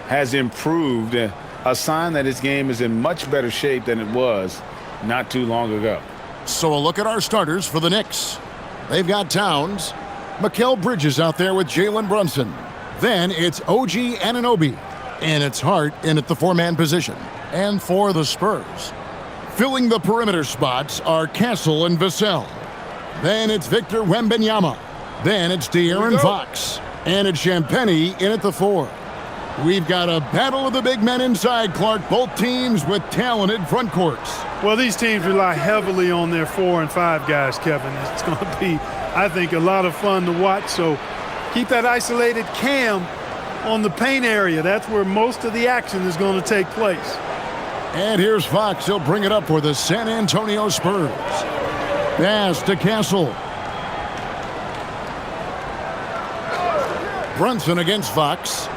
has improved, a sign that his game is in much better shape than it was not too long ago. So a look at our starters for the Knicks. They've got Towns, Mikal Bridges out there with Jalen Brunson. Then it's OG Anunoby, and it's Hart in at the four-man position. And for the Spurs, filling the perimeter spots are Castle and Vassell. Then it's Victor Wembanyama. Then it's De'Aaron Fox. And it's Champagnie in at the 4. We've got a battle of the big men inside, Clark. Both teams with talented front courts. Well, these teams rely heavily on their 4 and 5 guys, Kevin. It's going to be, I think, a lot of fun to watch. So keep that isolated Cam on the paint area. That's where most of the action is going to take place. And here's Fox. He'll bring it up for the San Antonio Spurs. Pass to Castle. Brunson against Fox.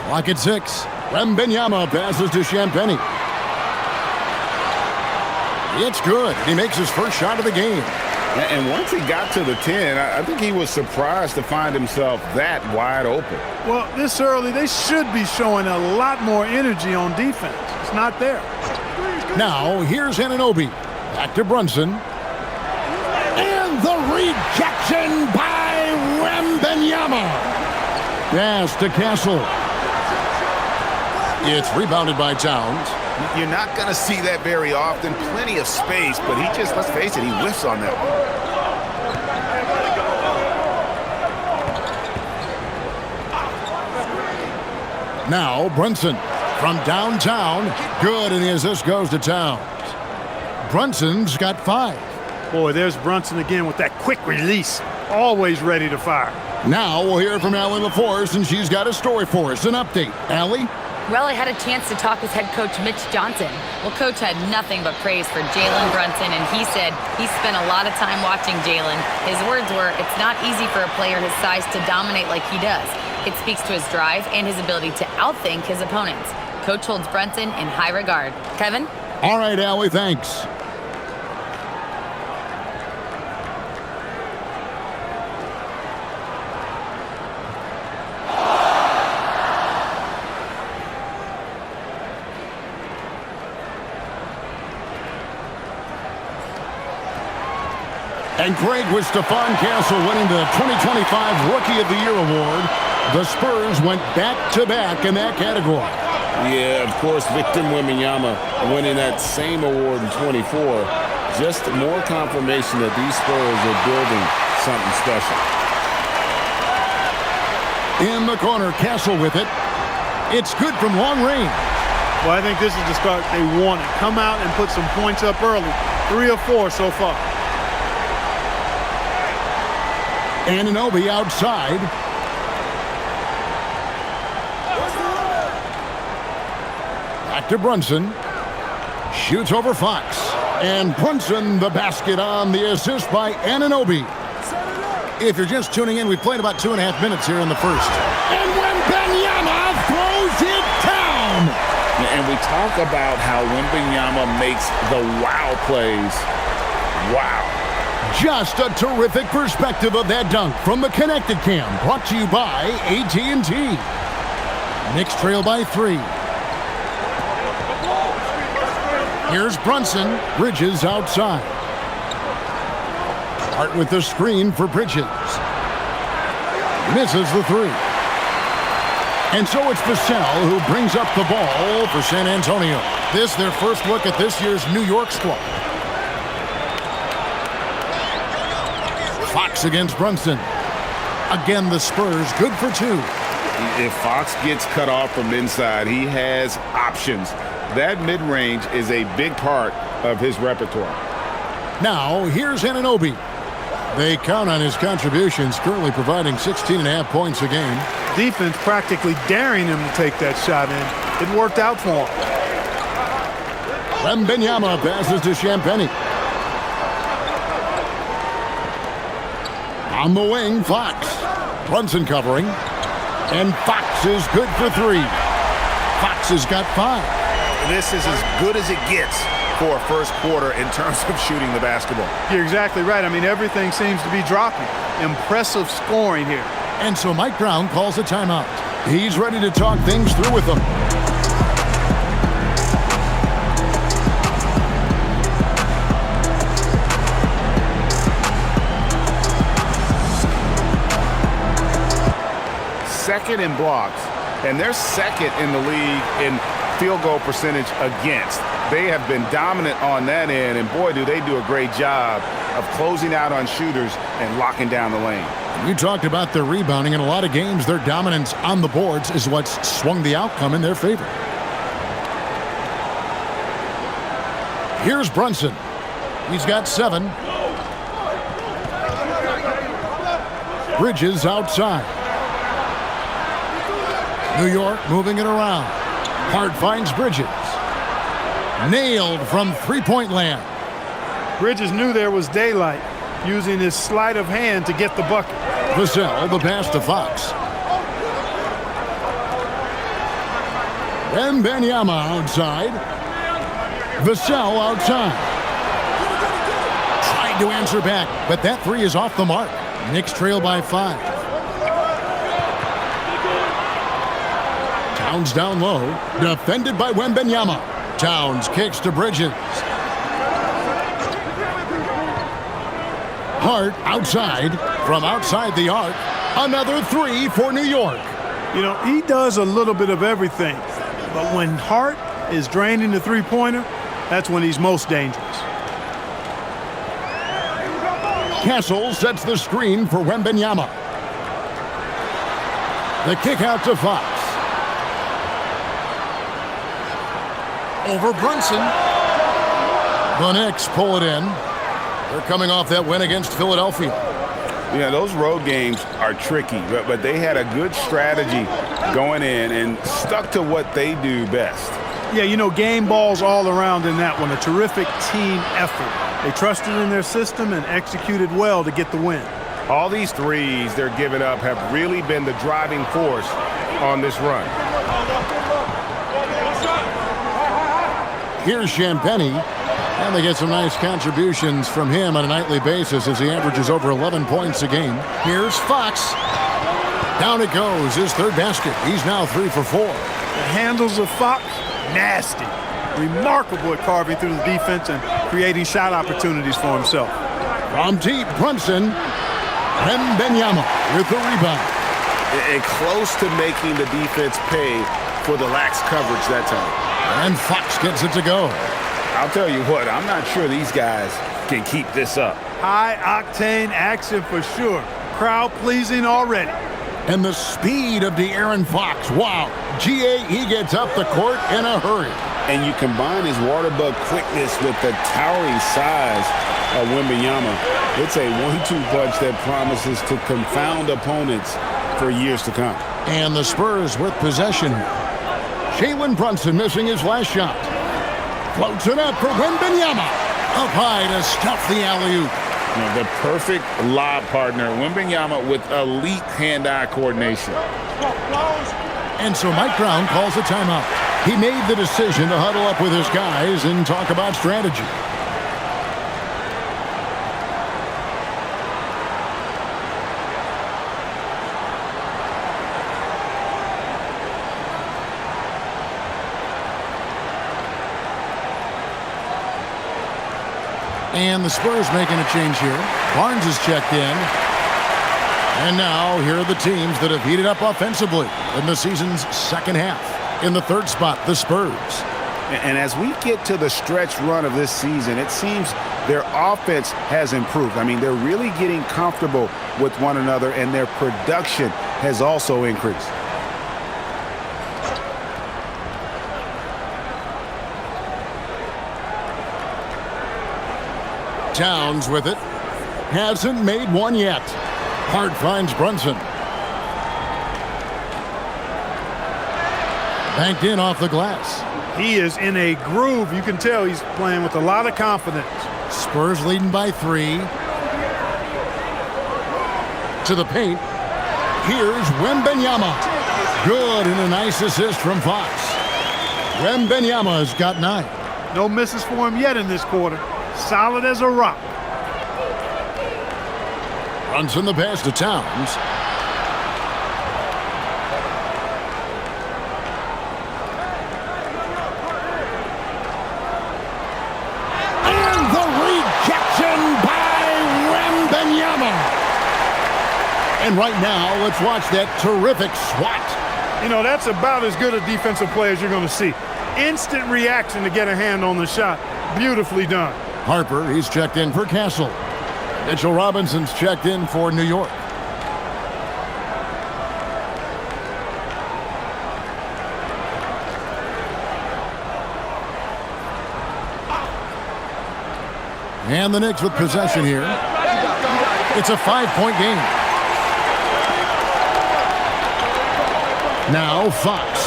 Clock at 6. Wembanyama passes to Champagnie. It's good. He makes his first shot of the game. And once he got to the 10, I think he was surprised to find himself that wide open. Well, this early, they should be showing a lot more energy on defense. It's not there. Now, here's Anunoby. Back to Brunson. And the rejection by Wembanyama. Pass to Castle. It's rebounded by Towns. You're not going to see that very often. Plenty of space, but he just, let's face it, he whiffs on that one. Now Brunson from downtown. Good, and the assist goes to Towns. Brunson's got 5. Boy, there's Brunson again with that quick release. Always ready to fire. Now we'll hear from Allie LaForce, and she's got a story for us. An update. Allie? Well, I had a chance to talk with head coach Mitch Johnson. Well, coach had nothing but praise for Jalen Brunson, and he said he spent a lot of time watching Jalen. His words were, it's not easy for a player his size to dominate like he does. It speaks to his drive and his ability to outthink his opponents. Coach holds Brunson in high regard. Kevin? All right, Allie, thanks. And Greg, with Stephon Castle winning the 2025 Rookie of the Year award, the Spurs went back-to-back in that category. Yeah, of course, Victor Wembanyama winning that same award in 24. Just more confirmation that these Spurs are building something special. In the corner, Castle with it. It's good from long range. Well, I think this is the start they wanted. Come out and put some points up early. 3 or 4 so far. Anunoby outside. Back to Brunson. Shoots over Fox. And Brunson the basket on the assist by Anunoby. If you're just tuning in, we've played about 2.5 minutes here in the first. And Wembanyama throws it down. And we talk about how Wembanyama makes the wow plays. Wow. Just a terrific perspective of that dunk from the Connected Cam, brought to you by AT&T. Knicks trail by 3. Here's Brunson. Bridges outside. Hart with the screen for Bridges. Misses the 3. And so it's Vassell who brings up the ball for San Antonio. This their first look at this year's New York squad. Fox against Brunson. Again, the Spurs good for 2. If Fox gets cut off from inside, he has options. That mid-range is a big part of his repertoire. Now, here's Anunoby. They count on his contributions, currently providing 16.5 points a game. Defense practically daring him to take that shot in. It worked out for him. Wembanyama passes to Champagnie. On the wing, Fox. Brunson covering. And Fox is good for 3. Fox has got 5. This is as good as it gets for a first quarter in terms of shooting the basketball. You're exactly right. I mean, everything seems to be dropping. Impressive scoring here. And so Mike Brown calls a timeout. He's ready to talk things through with them. Second in blocks, and they're second in the league in field goal percentage against. They have been dominant on that end, and boy, do they do a great job of closing out on shooters and locking down the lane. You talked about their rebounding. In a lot of games, their dominance on the boards is what's swung the outcome in their favor. Here's Brunson. He's got 7. Bridges outside. New York moving it around. Hart finds Bridges. Nailed from three-point land. Bridges knew there was daylight, using his sleight of hand to get the bucket. Vassell, the pass to Fox. Wembanyama outside. Vassell outside. Tried to answer back, but that three is off the mark. Knicks trail by 5. Towns down low, defended by Wembanyama. Towns kicks to Bridges. Hart outside, from outside the arc. Another 3 for New York. You know, he does a little bit of everything, but when Hart is draining the three-pointer, that's when he's most dangerous. Castle sets the screen for Wembanyama. The kick out to Fox. Over Brunson. The Knicks pull it in. They're coming off that win against Philadelphia. Yeah, those road games are tricky, but they had a good strategy going in and stuck to what they do best. Yeah, you know, game balls all around in that one. A terrific team effort. They trusted in their system and executed well to get the win. All these threes they're giving up have really been the driving force on this run. Here's Champagny, and they get some nice contributions from him on a nightly basis as he averages over 11 points a game. Here's Fox. Down it goes, his third basket. He's now 3 for 4. The handles of Fox, nasty. Remarkable at carving through the defense and creating shot opportunities for himself. From deep, Brunson. Wembanyama with the rebound. And close to making the defense pay for the lax coverage that time. And Fox gets it to go. I'll tell you what, I'm not sure these guys can keep this up. High-octane action for sure. Crowd-pleasing already. And the speed of De'Aaron Fox. Wow. He gets up the court in a hurry. And you combine his water bug quickness with the towering size of Wembanyama. It's a 1-2 punch that promises to confound opponents for years to come. And the Spurs with possession. Jalen Brunson missing his last shot. Floats it up for Wembanyama. Up high to stuff the alley-oop. The perfect lob partner. Wembanyama with elite hand-eye coordination. And so Mike Brown calls a timeout. He made the decision to huddle up with his guys and talk about strategy. And the Spurs making a change here. Barnes is checked in. And now here are the teams that have heated up offensively in the season's second half. In the third spot, the Spurs. And as we get to the stretch run of this season, it seems their offense has improved. I mean, they're really getting comfortable with one another, and their production has also increased. Towns with it. Hasn't made one yet. Hart finds Brunson. Banked in off the glass. He is in a groove. You can tell he's playing with a lot of confidence. Spurs leading by 3. To the paint. Here's Wembanyama. Good, and a nice assist from Fox. Wembanyama's got 9. No misses for him yet in this quarter. Solid as a rock. Brunson the pass to Towns. And right now, let's watch that terrific swat. You know, that's about as good a defensive play as you're going to see. Instant reaction to get a hand on the shot. Beautifully done. Harper, he's checked in for Castle. Mitchell Robinson's checked in for New York. And the Knicks with possession here. It's a 5-point game. Now Fox.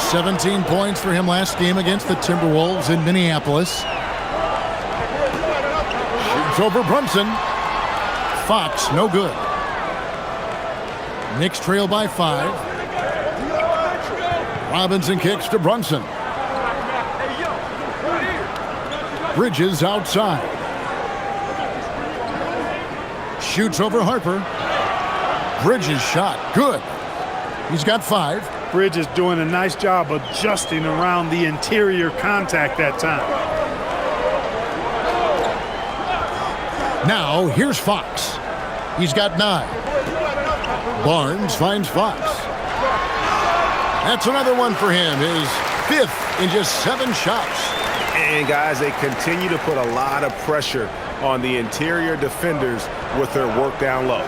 17 points for him last game against the Timberwolves in Minneapolis. Shoots over Brunson. Fox, no good. Knicks trail by 5. Robinson kicks to Brunson. Bridges outside. Shoots over Harper. Bridges shot. Good. He's got 5. Bridges doing a nice job adjusting around the interior contact that time. Now, here's Fox. He's got 9. Barnes finds Fox. That's another one for him. His 5th in just 7 shots. And, guys, they continue to put a lot of pressure on the interior defenders with their work down low.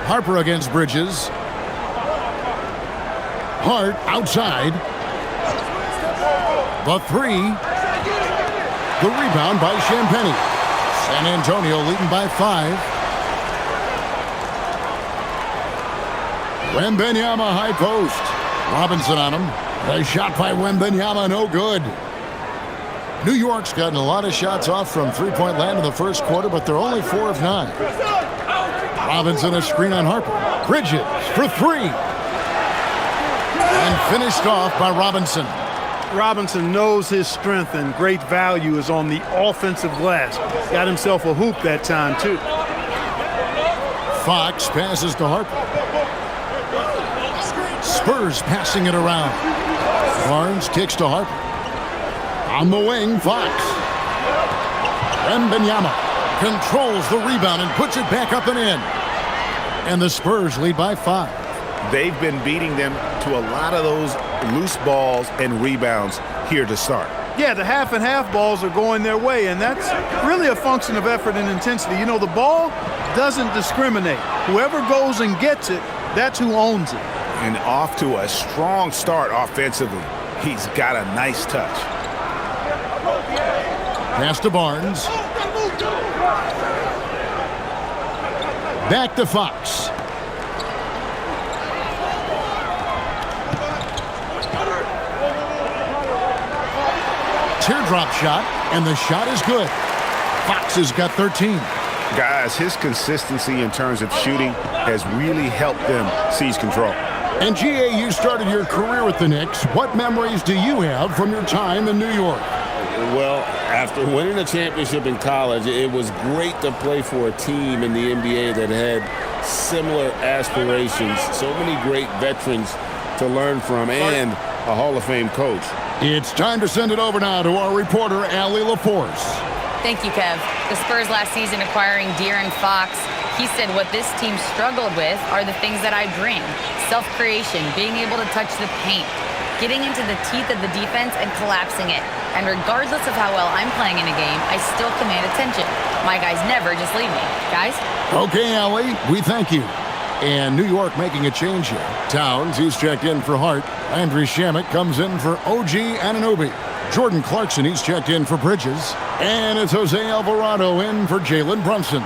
Harper against Bridges. Hart outside. The 3. The rebound by Champagnie. San Antonio leading by 5. Wembanyama high post. Robinson on him. The shot by Wembanyama, no good. New York's gotten a lot of shots off from three-point land in the first quarter, but they're only 4 of 9. Robinson a screen on Harper. Bridges for 3. And finished off by Robinson. Robinson knows his strength and great value is on the offensive glass. Got himself a hoop that time, too. Fox passes to Harper. Spurs passing it around. Barnes kicks to Harper. On the wing, Fox. Wembanyama controls the rebound and puts it back up and in. And the Spurs lead by 5. They've been beating them to a lot of those loose balls and rebounds here to start. Yeah, the half and half balls are going their way, and that's really a function of effort and intensity. You know, the ball doesn't discriminate. Whoever goes and gets it, that's who owns it. And off to a strong start offensively. He's got a nice touch. Pass to Barnes. Back to Fox. Teardrop shot, and the shot is good. Fox has got 13. Guys, his consistency in terms of shooting has really helped them seize control. And GA, you started your career with the Knicks. What memories do you have from your time in New York? Well, after winning a championship in college, it was great to play for a team in the NBA that had similar aspirations. So many great veterans to learn from and a Hall of Fame coach. It's time to send it over now to our reporter, Allie LaForce. Thank you, Kev. The Spurs last season acquiring De'Aaron Fox. He said what this team struggled with are the things that I bring. Self-creation, being able to touch the paint, getting into the teeth of the defense and collapsing it. And regardless of how well I'm playing in a game, I still command attention. My guys never just leave me. Guys? Okay, Allie, we thank you. And New York making a change here. Towns, he's checked in for Hart. Andrew Shamet comes in for OG Anunoby. Jordan Clarkson, he's checked in for Bridges. And it's Jose Alvarado in for Jalen Brunson.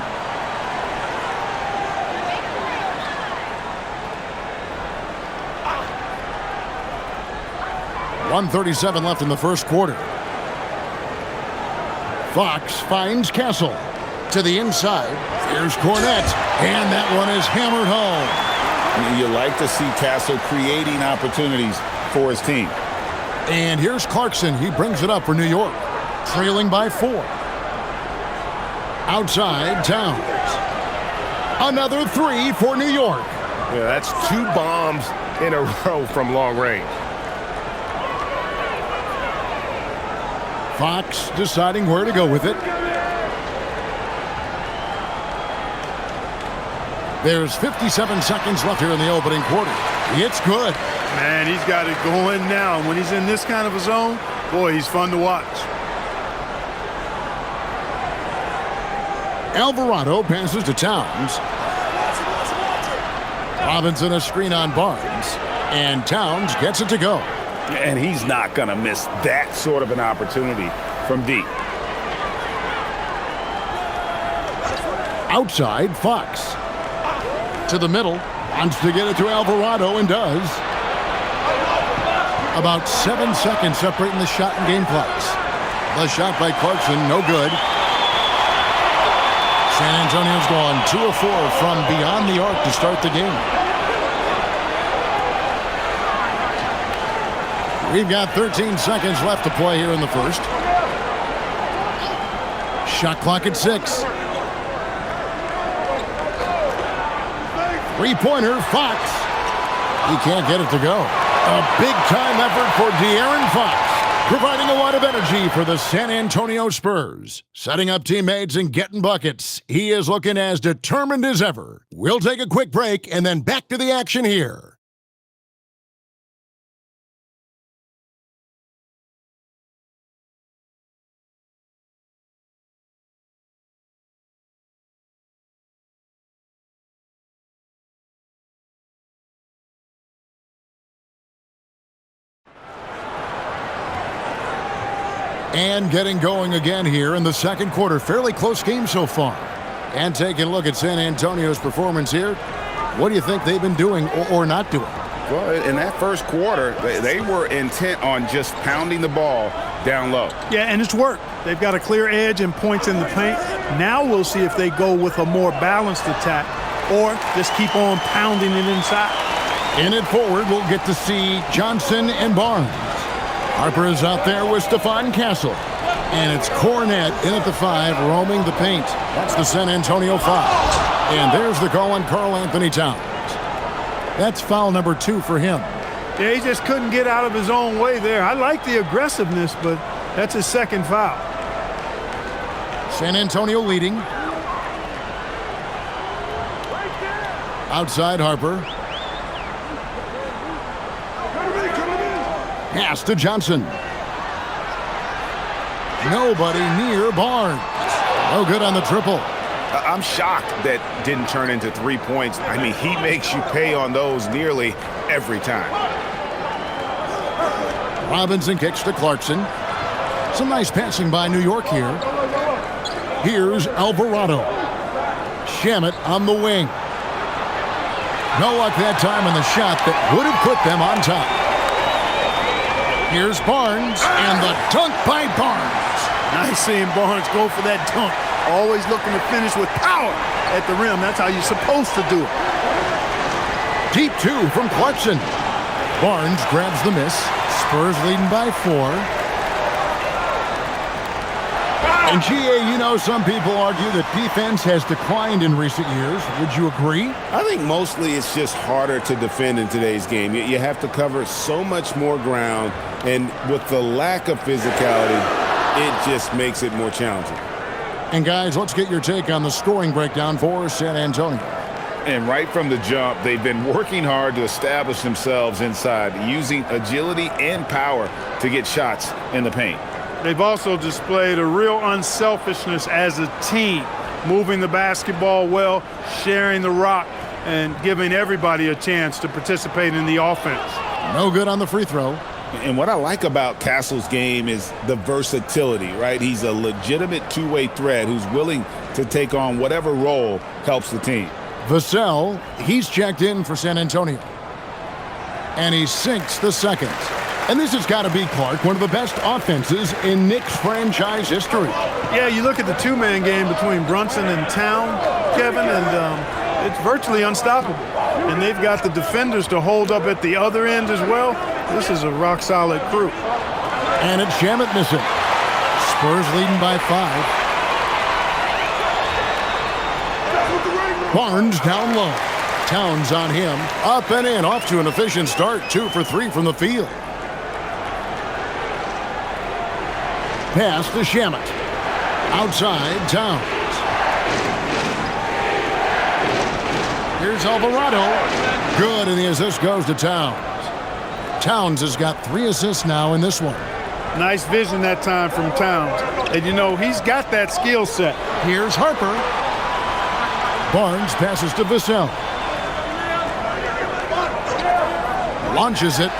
.137 left in the first quarter. Fox finds Castle. To the inside. Here's Cornette. And that one is hammered home. You like to see Castle creating opportunities for his team. And here's Clarkson. He brings it up for New York. Trailing by 4. Outside, Towns. Another 3 for New York. Yeah, that's 2 bombs in a row from long range. Fox deciding where to go with it. There's 57 seconds left here in the opening quarter. It's good. Man, he's got it going now. When he's in this kind of a zone, boy, he's fun to watch. Alvarado passes to Towns. Robinson a screen on Barnes. And Towns gets it to go. And he's not going to miss that sort of an opportunity from deep. Outside, Fox. To the middle. Wants to get it to Alvarado and does. About 7 seconds separating the shot and game clocks. The shot by Clarkson, no good. San Antonio's gone 2 of 4 from beyond the arc to start the game. We've got 13 seconds left to play here in the first. Shot clock at 6. Three-pointer, Fox. He can't get it to go. A big-time effort for De'Aaron Fox, providing a lot of energy for the San Antonio Spurs. Setting up teammates and getting buckets. He is looking as determined as ever. We'll take a quick break and then back to the action here. And getting going again here in the second quarter. Fairly close game so far. And taking a look at San Antonio's performance here. What do you think they've been doing or not doing? Well, in that first quarter, they were intent on just pounding the ball down low. Yeah, and it's worked. They've got a clear edge and points in the paint. Now we'll see if they go with a more balanced attack or just keep on pounding it inside. In it forward, we'll get to see Johnson and Barnes. Harper is out there with Stephon Castle. And it's Cornette in at the 5, roaming the paint. That's the San Antonio foul. And there's the call on Karl Anthony Towns. That's foul number 2 for him. Yeah, he just couldn't get out of his own way there. I like the aggressiveness, but that's his second foul. San Antonio leading. Outside Harper. Pass to Johnson. Nobody near Barnes. No good on the triple. I'm shocked that didn't turn into 3 points. I mean, he makes you pay on those nearly every time. Robinson kicks to Clarkson. Some nice passing by New York here. Here's Alvarado. Shamet on the wing. No luck that time on the shot that would have put them on top. Here's Barnes, and the dunk by Barnes. Nice seeing Barnes go for that dunk. Always looking to finish with power at the rim. That's how you're supposed to do it. Deep 2 from Clarkson. Barnes grabs the miss. Spurs leading by 4. And GA, you know, some people argue that defense has declined in recent years. Would you agree? I think mostly it's just harder to defend in today's game. You have to cover so much more ground, and with the lack of physicality, it just makes it more challenging. And guys, let's get your take on the scoring breakdown for San Antonio. And right from the jump, they've been working hard to establish themselves inside, using agility and power to get shots in the paint. They've also displayed a real unselfishness as a team, moving the basketball well, sharing the rock, and giving everybody a chance to participate in the offense. No good on the free throw. And what I like about Castle's game is the versatility, right? He's a legitimate two-way threat who's willing to take on whatever role helps the team. Vassell, he's checked in for San Antonio. And he sinks the second. And this has got to be, Clark, one of the best offenses in Knicks franchise history. Yeah, you look at the two-man game between Brunson and Town, Kevin, and it's virtually unstoppable. And they've got the defenders to hold up at the other end as well. This is a rock-solid crew. And it's Shamet missing. Spurs leading by 5. Barnes down low. Towns on him. Up and in. Off to an efficient start. 2 for 3 from the field. Pass to Shamet. Outside, Towns. Here's Alvarado. Good, and the assist goes to Towns. Towns has got 3 assists now in this one. Nice vision that time from Towns. And, you know, he's got that skill set. Here's Harper. Barnes passes to Vassell. Launches it.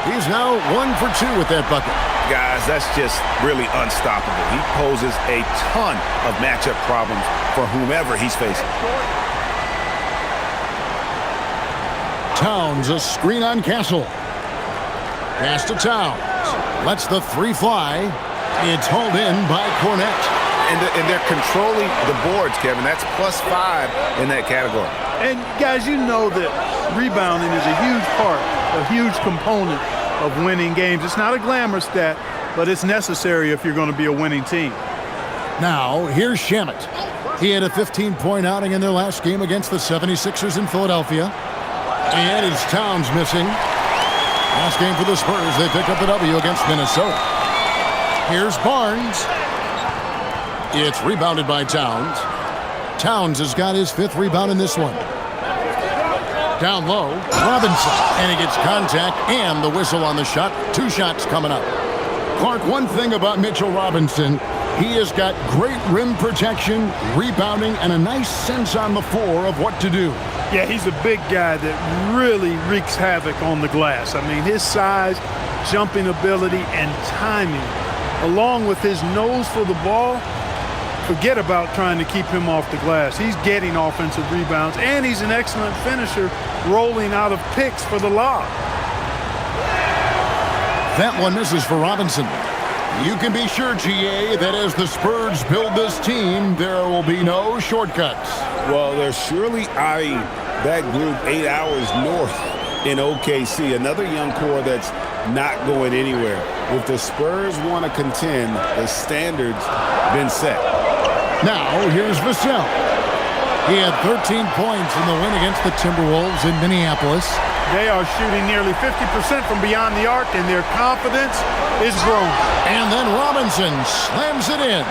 He's now 1 for 2 with that bucket. Guys, that's just really unstoppable. He poses a ton of matchup problems for whomever he's facing. Towns, a screen on Castle. Pass to Towns. Lets the 3 fly. It's hauled in by Cornette. And they're controlling the boards, Kevin. That's +5 in that category. And, guys, you know that rebounding is a huge part, a huge component of winning games. It's not a glamour stat, but it's necessary if you're going to be a winning team. Now, here's Shamet. He had a 15-point outing in their last game against the 76ers in Philadelphia. And it's Towns missing. Last game for the Spurs, they picked up the W against Minnesota. Here's Barnes. It's rebounded by Towns. Towns has got his 5th rebound in this one. Down low, Robinson, and he gets contact and the whistle on the shot. 2 shots coming up. Clark, one thing about Mitchell Robinson, he has got great rim protection, rebounding, and a nice sense on the floor of what to do. Yeah, he's a big guy that really wreaks havoc on the glass. I mean, his size, jumping ability, and timing, along with his nose for the ball, forget about trying to keep him off the glass. He's getting offensive rebounds, and he's an excellent finisher, rolling out of picks for the lob. That one misses for Robinson. You can be sure, GA, that as the Spurs build this team, there will be no shortcuts. Well, they're surely eyeing that group 8 hours north in OKC. Another young core that's not going anywhere. If the Spurs want to contend, the standard's been set. Now, here's Vassell. He had 13 points in the win against the Timberwolves in Minneapolis. They are shooting nearly 50% from beyond the arc, and their confidence is growing. And then Robinson slams it in.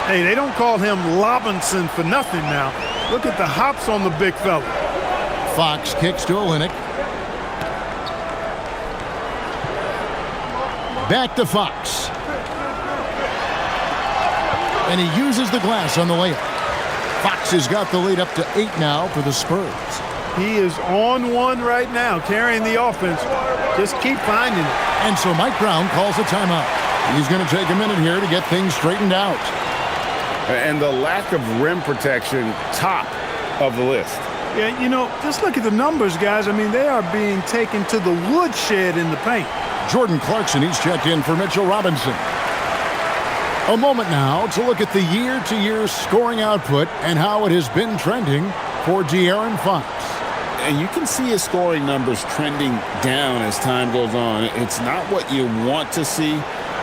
Hey, they don't call him Lobinson for nothing now. Look at the hops on the big fella. Fox kicks to Olynyk. Back to Fox. And he uses the glass on the layup. Fox has got the lead up to 8 now for the Spurs. He is on one right now, carrying the offense. Just keep finding it. And so Mike Brown calls a timeout. He's going to take a minute here to get things straightened out. And the lack of rim protection, top of the list. Yeah, you know, just look at the numbers, guys. I mean, they are being taken to the woodshed in the paint. Jordan Clarkson, he's checked in for Mitchell Robinson. A moment now to look at the year-to-year scoring output and how it has been trending for De'Aaron Fox. And you can see his scoring numbers trending down as time goes on. It's not what you want to see,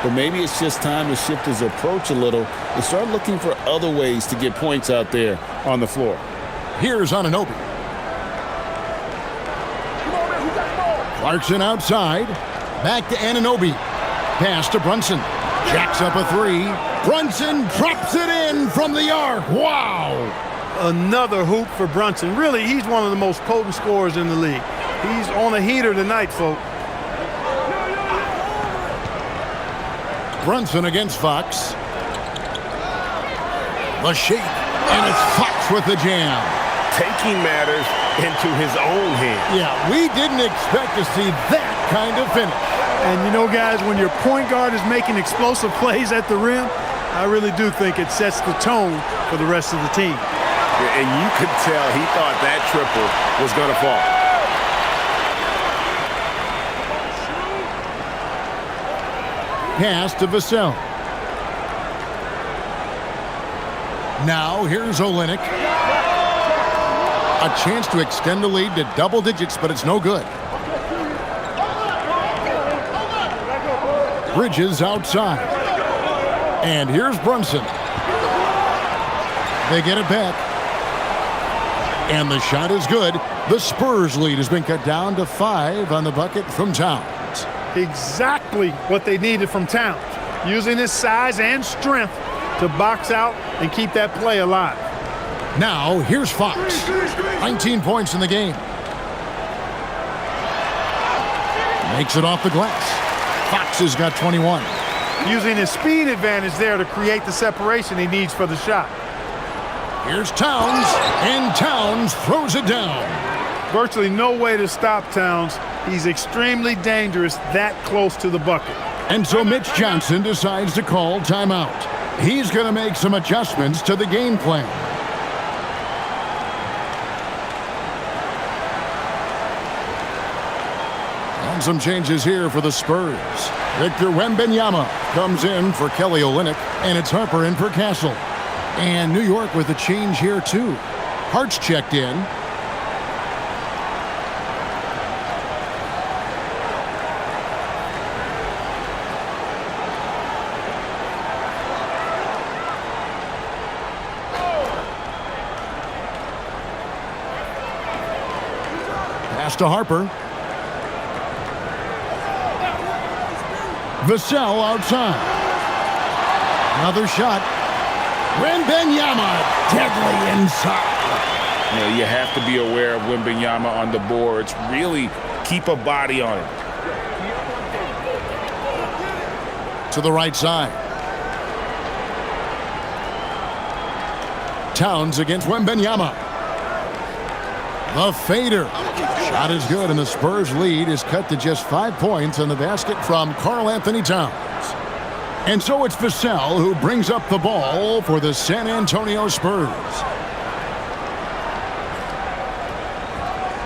but maybe it's just time to shift his approach a little and start looking for other ways to get points out there on the floor. Here's Anunoby. Clarkson outside. Back to Anunoby. Pass to Brunson. Jacks up a 3. Brunson drops it in from the arc. Wow! Another hoop for Brunson. Really, he's one of the most potent scorers in the league. He's on a heater tonight, folks. Brunson against Fox. The shake, and it's Fox with the jam. Taking matters into his own hands. Yeah, we didn't expect to see that kind of finish. And you know, guys, when your point guard is making explosive plays at the rim, I really do think it sets the tone for the rest of the team. And you could tell he thought that triple was going to fall. Pass to Vassell. Now here's Olynyk. A chance to extend the lead to double digits, but it's no good. Bridges outside. And here's Brunson. They get it back. And the shot is good. The Spurs lead has been cut down to 5 on the bucket from Towns. Exactly what they needed from Towns. Using his size and strength to box out and keep that play alive. Now, here's Fox. 19 points in the game. Makes it off the glass. Fox has got 21. Using his speed advantage there to create the separation he needs for the shot. Here's Towns, and Towns throws it down. Virtually no way to stop Towns. He's extremely dangerous that close to the bucket. And so Mitch Johnson decides to call timeout. He's going to make some adjustments to the game plan. And some changes here for the Spurs. Victor Wembanyama comes in for Kelly Olynyk, and it's Harper in for Castle. And New York with a change here, too. Hart's checked in. Pass to Harper. Vassell outside. Another shot. Wembanyama deadly inside. You know, you have to be aware of Wembanyama on the boards. Really keep a body on him. To the right side. Towns against Wembanyama. The fader. Shot is good, and the Spurs lead is cut to just 5 points on the basket from Karl Anthony Towns. And so it's Vassell who brings up the ball for the San Antonio Spurs.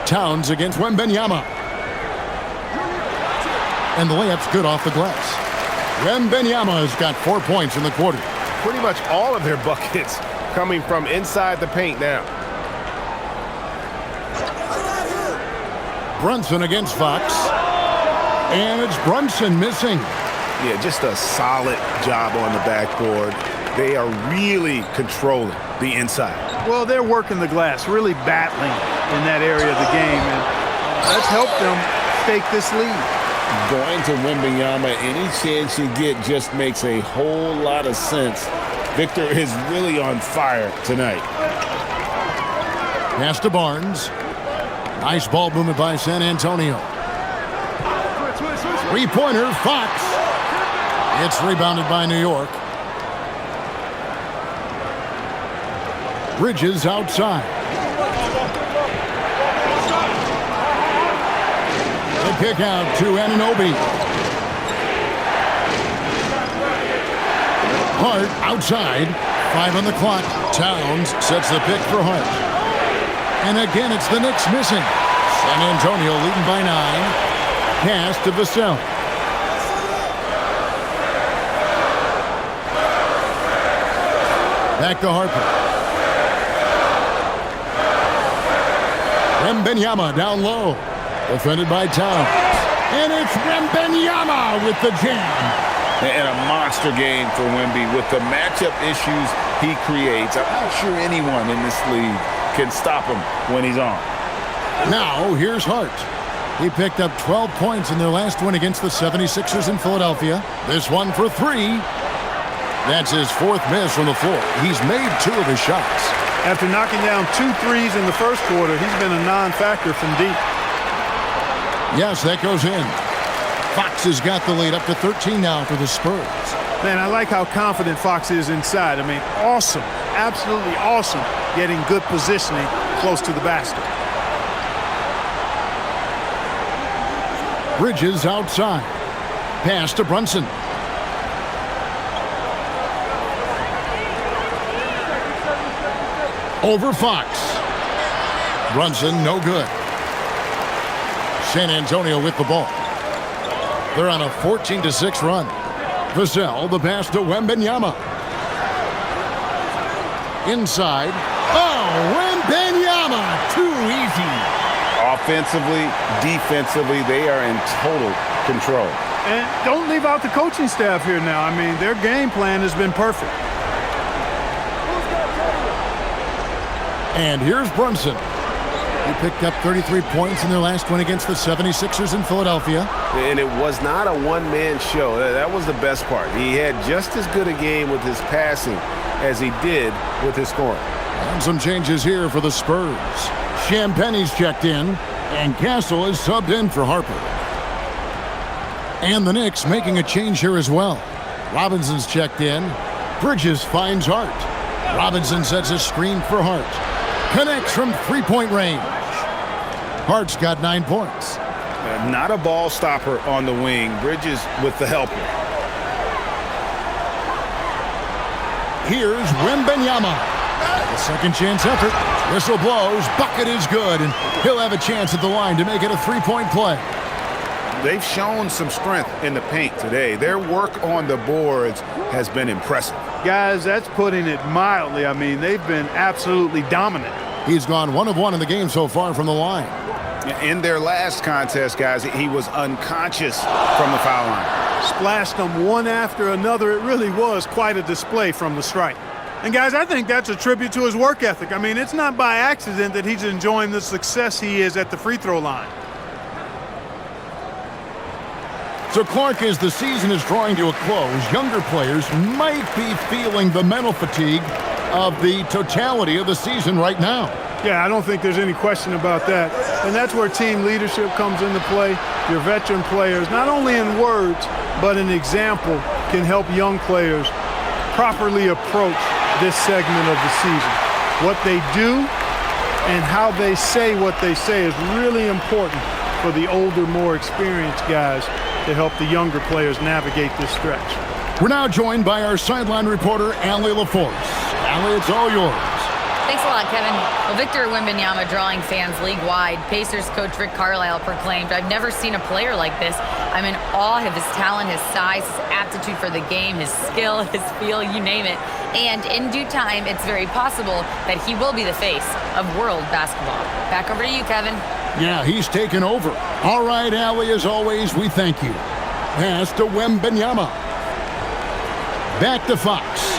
Towns against Wembanyama. And the layup's good off the glass. Wembanyama has got 4 points in the quarter. Pretty much all of their buckets coming from inside the paint now. Brunson against Fox. And it's Brunson missing. Yeah, just a solid job on the backboard. They are really controlling the inside. Well, they're working the glass, really battling in that area of the game, and that's helped them take this lead. Going to Wembanyama, any chance you get just makes a whole lot of sense. Victor is really on fire tonight. Pass to Barnes. Nice ball movement by San Antonio. Three-pointer, Fox. It's rebounded by New York. Bridges outside. The kick out to Anunoby. Hart outside. 5 on the clock. Towns sets the pick for Hart. And again, it's the Knicks missing. San Antonio leading by 9. Pass to Vassell. Back to Harper. Wembanyama down low. Defended by Towns. And it's Wembanyama with the jam. And a monster game for Wemby with the matchup issues he creates. I'm not sure anyone in this league can stop him when he's on. Now, here's Hart. He picked up 12 points in their last win against the 76ers in Philadelphia. This one for 3. That's his 4th miss from the floor. He's made 2 of his shots. After knocking down 2 threes in the first quarter, he's been a non-factor from deep. Yes, that goes in. Fox has got the lead up to 13 now for the Spurs. Man, I like how confident Fox is inside. I mean, awesome, absolutely awesome, getting good positioning close to the basket. Bridges outside. Pass to Brunson. Over Fox. Brunson, no good. San Antonio with the ball. They're on a 14-6 run. Vassell, the pass to Wembanyama. Inside. Oh, Wembanyama! Too easy. Offensively, defensively, they are in total control. And don't leave out the coaching staff here now. I mean, their game plan has been perfect. And here's Brunson. He picked up 33 points in their last win against the 76ers in Philadelphia. And it was not a one-man show. That was the best part. He had just as good a game with his passing as he did with his scoring. And some changes here for the Spurs. Champagne's checked in, and Castle is subbed in for Harper. And the Knicks making a change here as well. Robinson's checked in. Bridges finds Hart. Robinson sets a screen for Hart. Connects from three-point range. Hart's got 9 points. Not a ball stopper on the wing. Bridges with the helper. Here's Wembanyama. The second chance effort. Whistle blows. Bucket is good, and he'll have a chance at the line to make it a three-point play. They've shown some strength in the paint today. Their work on the boards has been impressive. Guys, that's putting it mildly. I mean, they've been absolutely dominant. He's gone 1 of 1 in the game so far from the line. In their last contest, guys, he was unconscious from the foul line. Splashed them one after another. It really was quite a display from the stripe. And, guys, I think that's a tribute to his work ethic. I mean, it's not by accident that he's enjoying the success he is at the free throw line. So, Clark, as the season is drawing to a close, younger players might be feeling the mental fatigue of the totality of the season right now. Yeah, I don't think there's any question about that. And that's where team leadership comes into play. Your veteran players, not only in words, but in example, can help young players properly approach this segment of the season. What they do and how they say what they say is really important for the older, more experienced guys to help the younger players navigate this stretch. We're now joined by our sideline reporter, Allie LaForce. Allie, it's all yours. Thanks a lot, Kevin. Well, Victor Wembanyama drawing fans league-wide. Pacers coach Rick Carlisle proclaimed, "I've never seen a player like this. I'm in awe of his talent, his size, his aptitude for the game, his skill, his feel, you name it. And in due time, it's very possible that he will be the face of world basketball." Back over to you, Kevin. Yeah, he's taken over. All right, Allie, as always, we thank you. Pass to Wembanyama. Back to Fox.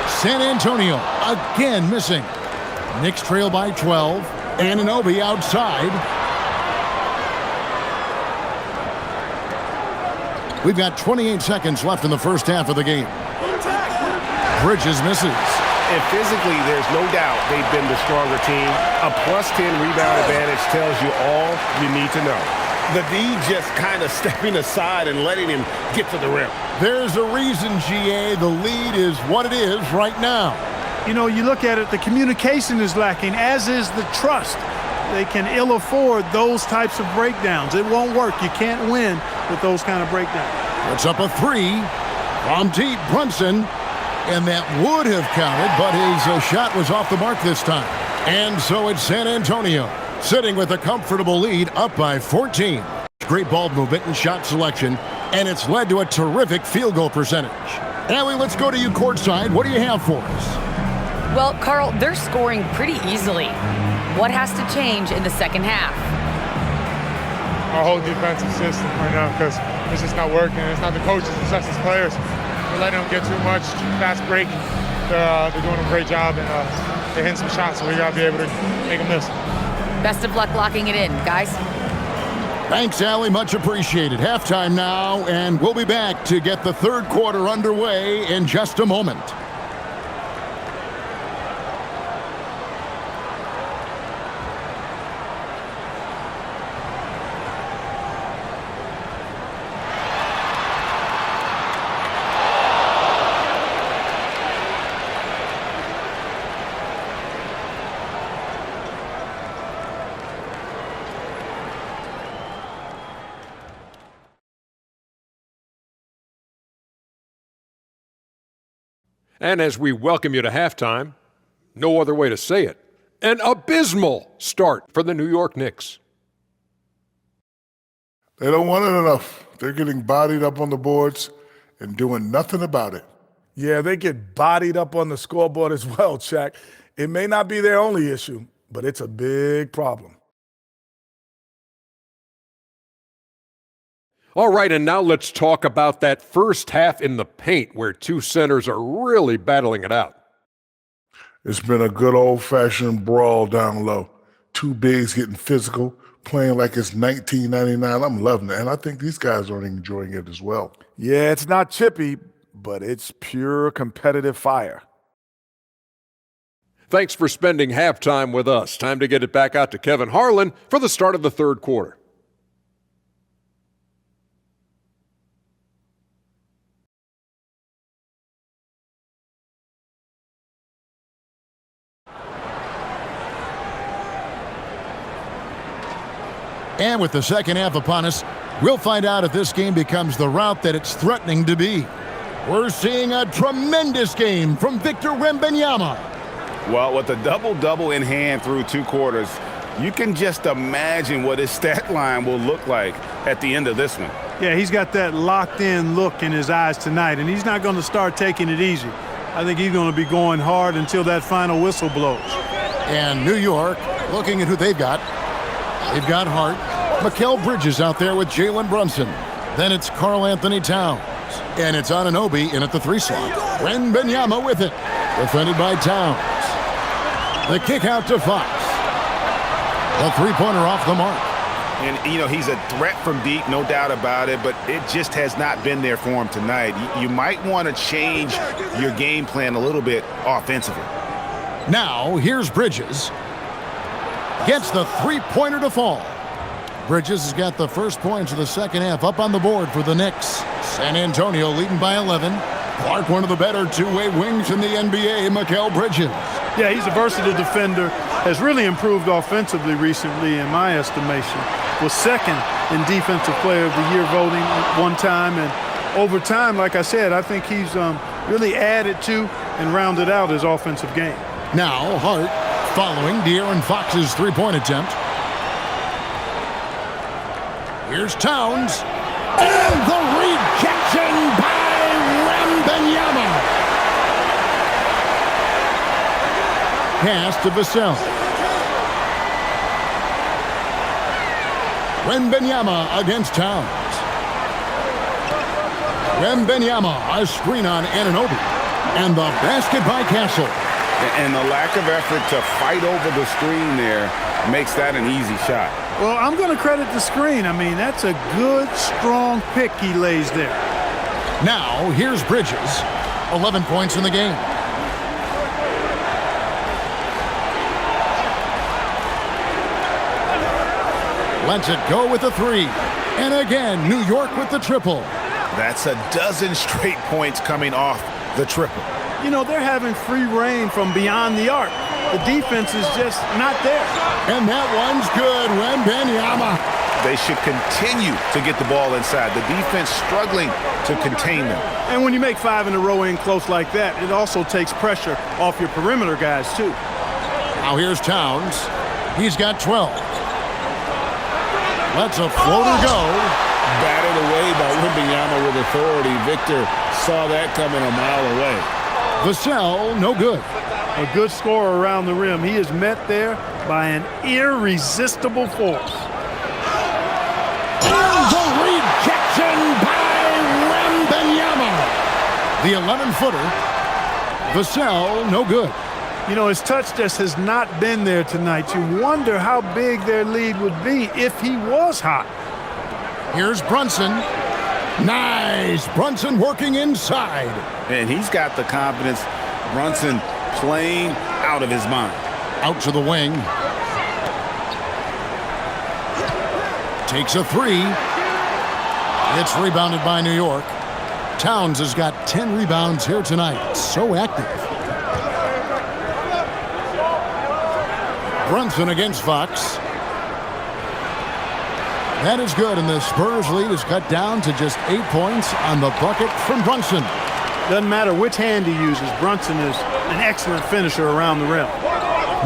San Antonio again missing. Knicks trail by 12. Anunoby outside. We've got 28 seconds left in the first half of the game. Bridges misses. And physically, there's no doubt they've been the stronger team. A +10 rebound advantage tells you all you need to know. The D just kind of stepping aside and letting him get to the rim. There's a reason, GA, the lead is what it is right now. You know, you look at it, the communication is lacking, as is the trust. They can ill afford those types of breakdowns. It won't work. You can't win with those kind of breakdowns. Puts up a three from deep. Brunson, and that would have counted, but his shot was off the mark this time. And so it's San Antonio sitting with a comfortable lead, up by 14. Great ball movement and shot selection, and it's led to a terrific field goal percentage. Allie, let's go to you courtside. What do you have for us? Well, Carl, they're scoring pretty easily. What has to change in the second half? Our whole defensive system right now, because it's just not working. It's not the coaches, it's us as players. We're letting them get too much fast break. They're doing a great job, and they're hitting some shots, so we got to be able to make them miss. Best of luck locking it in, guys. Thanks, Allie. Much appreciated. Halftime now, and we'll be back to get the third quarter underway in just a moment. And as we welcome you to halftime, no other way to say it, an abysmal start for the New York Knicks. They don't want it enough. They're getting bodied up on the boards and doing nothing about it. Yeah, they get bodied up on the scoreboard as well, Shaq. It may not be their only issue, but it's a big problem. All right, and now let's talk about that first half in the paint where two centers are really battling it out. It's been a good old-fashioned brawl down low. Two bigs getting physical, playing like it's 1999. I'm loving it, and I think these guys are enjoying it as well. Yeah, it's not chippy, but it's pure competitive fire. Thanks for spending halftime with us. Time to get it back out to Kevin Harlan for the start of the third quarter. And with the second half upon us, we'll find out if this game becomes the route that it's threatening to be. We're seeing a tremendous game from Victor Wembanyama. Well, with a double-double in hand through 2 quarters, you can just imagine what his stat line will look like at the end of this one. Yeah, he's got that locked-in look in his eyes tonight, and he's not going to start taking it easy. I think he's going to be going hard until that final whistle blows. And New York, looking at who they've got. They've got Hart. Mikal Bridges out there with Jalen Brunson. Then it's Karl Anthony Towns. And it's Anunoby in at the 3 slot. Wembanyama with it. Defended by Towns. The kick out to Fox. The 3-pointer off the mark. And, you know, he's a threat from deep, no doubt about it, but it just has not been there for him tonight. You might want to change your game plan a little bit offensively. Now, here's Bridges. Gets the 3-pointer to fall. Bridges has got the first points of the second half up on the board for the Knicks. San Antonio leading by 11. Clark, one of the better 2-way wings in the NBA, Mikal Bridges. Yeah, he's a versatile defender. Has really improved offensively recently, in my estimation. Was second in Defensive Player of the Year voting one time. And over time, like I said, I think he's really added to and rounded out his offensive game. Now, Hart following De'Aaron Fox's 3-point attempt. Here's Towns. And the rejection by Wembanyama. Pass to Vassell. Wembanyama against Towns. Wembanyama, a screen on Anunoby. And the basket by Castle. And the lack of effort to fight over the screen there makes that an easy shot. Well, I'm going to credit the screen. I mean, that's a good, strong pick he lays there. Now, here's Bridges. 11 points in the game. Lets it go with the 3. And again, New York with the triple. That's a dozen straight points coming off the triple. You know, they're having free reign from beyond the arc. The defense is just not there. And that one's good. Wembanyama. They should continue to get the ball inside. The defense struggling to contain them. And when you make 5 in a row in close like that, it also takes pressure off your perimeter guys, too. Now here's Towns. He's got 12. Lets a floater go. Batted away by Wembanyama with authority. Victor saw that coming a mile away. Vassell, no good. A good scorer around the rim. He is met there by an irresistible force. And the rejection by Wembanyama. The 11-footer. Vassell, no good. You know, his touch just has not been there tonight. You wonder how big their lead would be if he was hot. Here's Brunson. Nice. Brunson working inside. And he's got the confidence. Brunson playing out of his mind. Out to the wing. Takes a 3. It's rebounded by New York. Towns has got 10 rebounds here tonight. So active. Brunson against Fox. That is good, and the Spurs lead is cut down to just 8 points on the bucket from Brunson. Doesn't matter which hand he uses. Brunson is an excellent finisher around the rim.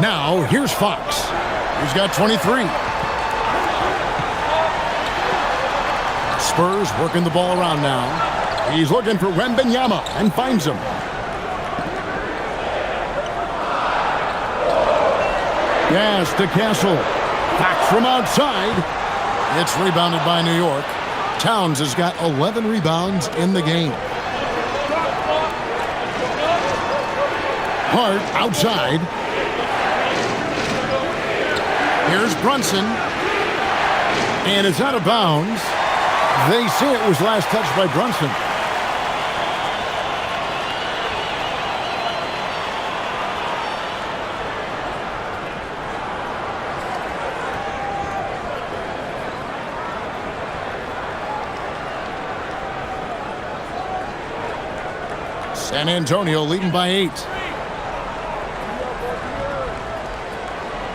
Now, here's Fox. He's got 23. Spurs working the ball around now. He's looking for Wembanyama and finds him. Yes, to Castle. Back from outside. It's rebounded by New York. Towns has got 11 rebounds in the game. Hart outside. Here's Brunson. And it's out of bounds. They say it was last touched by Brunson. San Antonio leading by 8.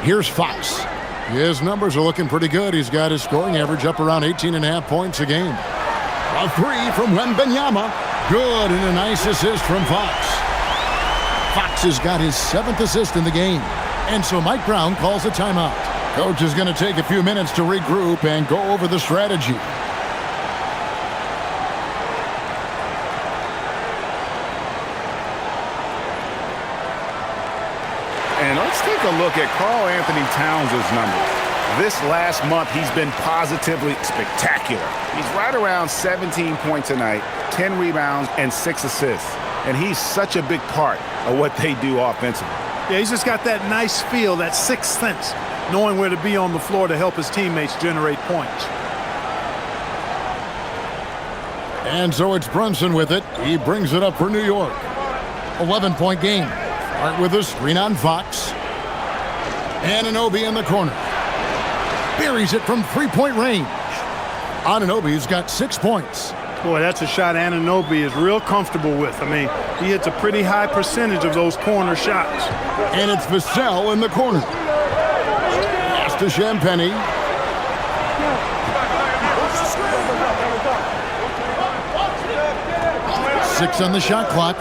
Here's Fox. His numbers are looking pretty good. He's got his scoring average up around 18.5 points a game. A 3 from Wembanyama. Good, and a nice assist from Fox. Fox has got his 7th assist in the game. And so Mike Brown calls a timeout. Coach is going to take a few minutes to regroup and go over the strategy. And let's take a look at Karl Anthony Towns' numbers. This last month, he's been positively spectacular. He's right around 17 points a night, 10 rebounds, and 6 assists. And he's such a big part of what they do offensively. Yeah, he's just got that nice feel, that sixth sense, knowing where to be on the floor to help his teammates generate points. And so it's Brunson with it. He brings it up for New York. 11-point game. Start with a screen on Fox. Anunoby in the corner. Buries it from 3-point range. Anunoby's got 6 points. Boy, that's a shot Anunoby is real comfortable with. I mean, he hits a pretty high percentage of those corner shots. And it's Vassell in the corner. Pass to Champagnie. Six on the shot clock.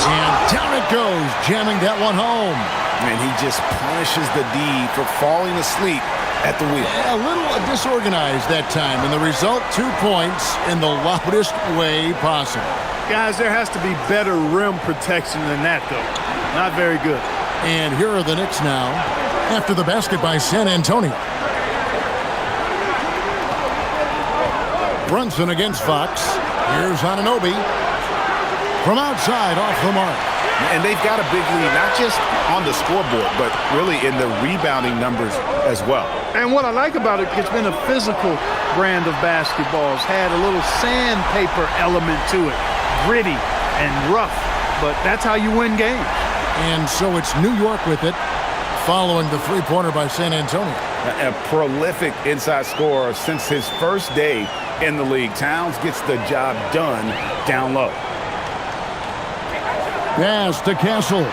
And down it goes, jamming that one home. And he just punishes the D for falling asleep at the wheel. A little disorganized that time, and the result, 2 points in the loudest way possible. Guys, there has to be better rim protection than that, though. Not very good. And here are the Knicks now, after the basket by San Antonio. Brunson against Fox. Here's Anunoby. From outside, off the mark. And they've got a big lead, not just on the scoreboard, but really in the rebounding numbers as well. And what I like about it, it's been a physical brand of basketball. It's had a little sandpaper element to it. Gritty and rough, but that's how you win games. And so it's New York with it, following the three-pointer by San Antonio. A prolific inside scorer since his first day in the league. Towns gets the job done down low. Pass to Castle.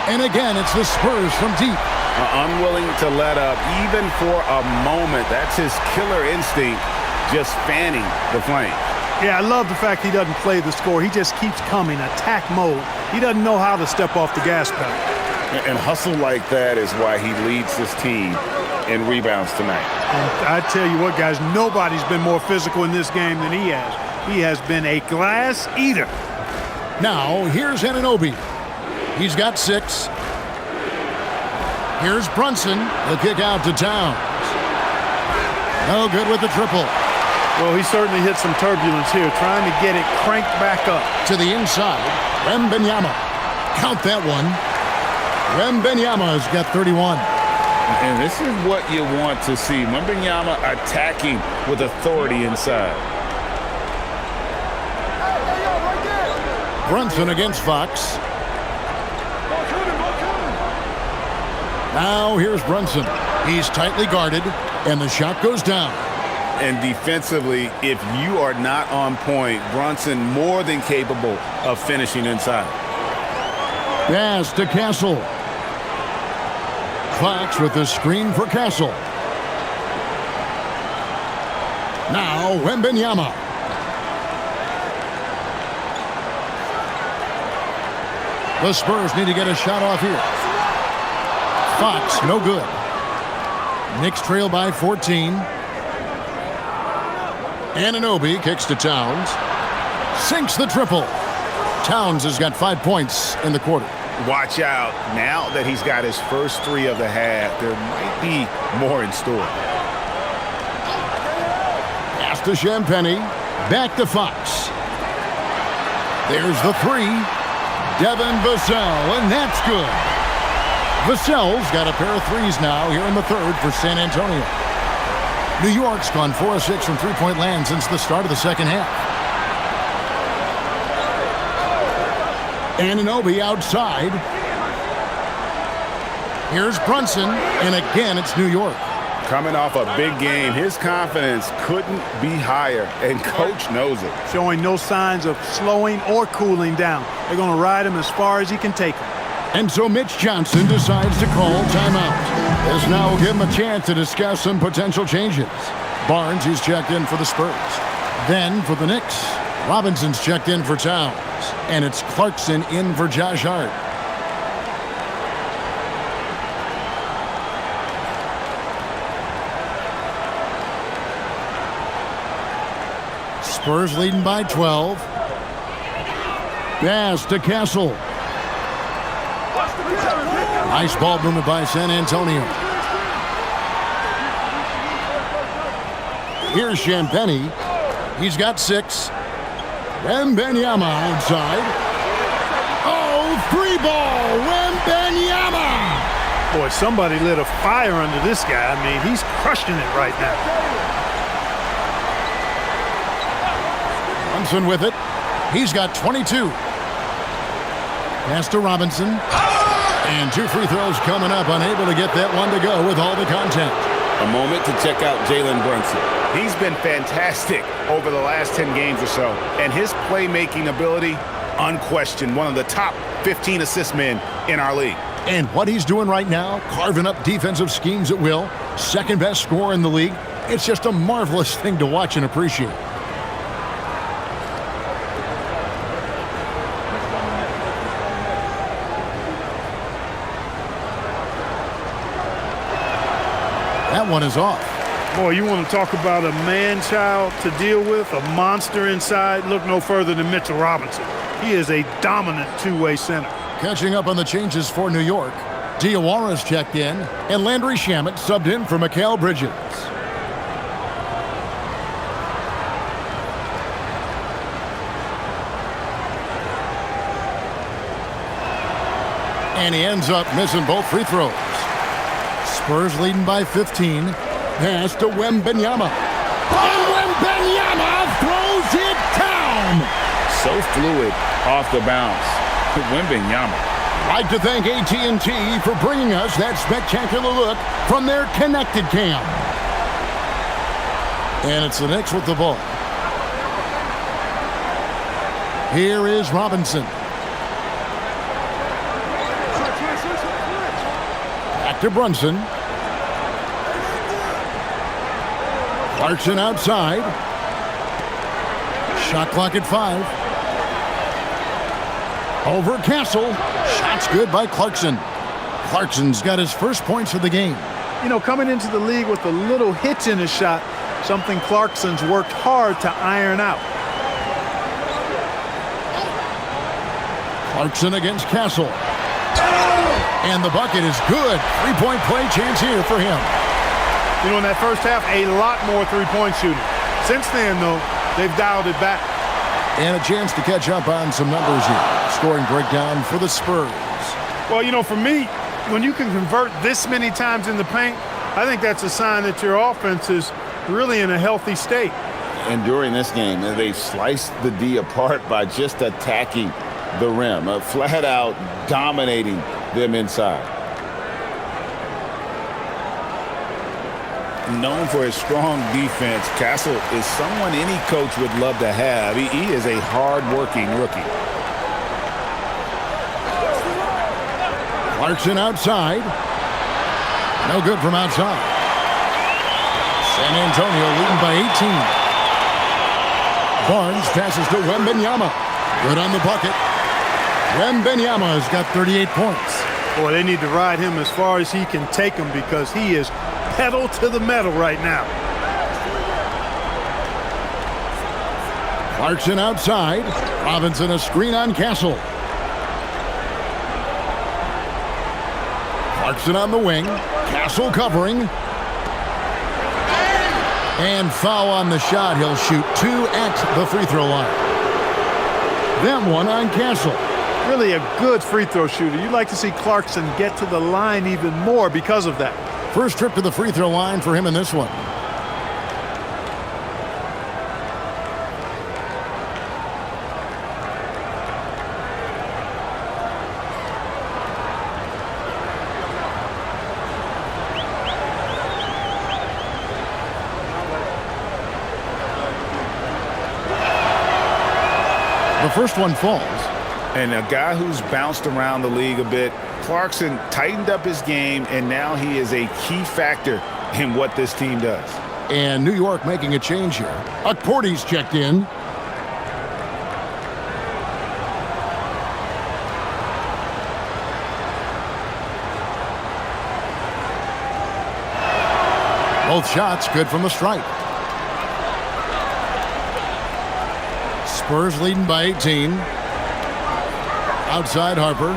And again, it's the Spurs from deep. Unwilling to let up even for a moment. That's his killer instinct, just fanning the flame. Yeah, I love the fact he doesn't play the score. He just keeps coming, attack mode. He doesn't know how to step off the gas pedal. And hustle like that is why he leads his team in rebounds tonight. And I tell you what, guys, nobody's been more physical in this game than he has. He has been a glass eater. Now, here's Anunoby. He's got 6. Here's Brunson. The kick out to Towns. No good with the triple. Well, he certainly hit some turbulence here, trying to get it cranked back up. To the inside, Wembanyama. Count that one. Wembanyama's got 31. And this is what you want to see. Wembanyama attacking with authority inside. Brunson against Fox. Now here's Brunson. He's tightly guarded, and the shot goes down. And defensively, if you are not on point, Brunson more than capable of finishing inside. Pass to Castle. Fox with the screen for Castle. Now Wembanyama. The Spurs need to get a shot off here. Fox, no good. Knicks trail by 14. Anunoby kicks to Towns. Sinks the triple. Towns has got 5 points in the quarter. Watch out. Now that he's got his first 3 of the half, there might be more in store. Pass to Champagnie. Back to Fox. There's the 3. Devin Vassell, and that's good. Vassell's got a pair of 3s now here in the third for San Antonio. New York's gone 4 of 6 from three-point land since the start of the second half. Anunoby outside. Here's Brunson, and again it's New York. Coming off a big game, his confidence couldn't be higher, and Coach knows it. Showing no signs of slowing or cooling down. They're going to ride him as far as he can take him. And so Mitch Johnson decides to call timeout. This now will give him a chance to discuss some potential changes. Barnes is checked in for the Spurs. Then for the Knicks, Robinson's checked in for Towns. And it's Clarkson in for Josh Hart. Spurs leading by 12. Pass to Castle. Nice ball movement by San Antonio. Here's Champagnie. He's got 6. Wembanyama outside. Oh, free ball. Wembanyama. Boy, somebody lit a fire under this guy. I mean, he's crushing it right now. Brunson with it. He's got 22. Pass to Robinson. And 2 free throws coming up. Unable to get that one to go with all the contact. A moment to check out Jalen Brunson. He's been fantastic over the last 10 games or so. And his playmaking ability, unquestioned, one of the top 15 assist men in our league. And what he's doing right now, carving up defensive schemes at will, second best scorer in the league. It's just a marvelous thing to watch and appreciate. That one is off. Boy, you want to talk about a man-child to deal with, a monster inside? Look no further than Mitchell Robinson. He is a dominant two-way center. Catching up on the changes for New York. Diawara's checked in, and Landry Shamet subbed in for Mikal Bridges. And he ends up missing both free throws. Spurs leading by 15. Pass to Wembanyama. And Wembanyama throws it down. So fluid off the bounce. Wembanyama. I'd like to thank AT&T for bringing us that spectacular look from their connected cam. And it's the Knicks with the ball. Here is Robinson. Back to Brunson. Clarkson outside. Shot clock at 5. Over Castle. Shot's good by Clarkson. Clarkson's got his first points of the game. You know, coming into the league with a little hitch in his shot, something Clarkson's worked hard to iron out. Clarkson against Castle. And the bucket is good. 3-point play chance here for him. You know, in that first half, a lot more three-point shooting. Since then, though, they've dialed it back. And a chance to catch up on some numbers here. Scoring breakdown for the Spurs. Well, you know, for me, when you can convert this many times in the paint, I think that's a sign that your offense is really in a healthy state. And during this game, they sliced the D apart by just attacking the rim, flat out dominating them inside. Known for his strong defense, Castle is someone any coach would love to have. He is a hard-working rookie. Clarkson outside. No good from outside. San Antonio leading by 18. Barnes passes to Wembanyama. Good on the bucket. Wembanyama has got 38 points. Boy, they need to ride him as far as he can take him because he is pedal to the metal right now. Clarkson outside. Robinson a screen on Castle. Clarkson on the wing. Castle covering. And foul on the shot. He'll shoot 2 at the free throw line. Then one on Castle. Really a good free throw shooter. You'd like to see Clarkson get to the line even more because of that. First trip to the free throw line for him in this one. first one falls. And a guy who's bounced around the league a bit, Clarkson tightened up his game, and now he is a key factor in what this team does. And New York making a change here. Akporti's checked in. Both shots good from the stripe. Spurs leading by 18. Outside Harper.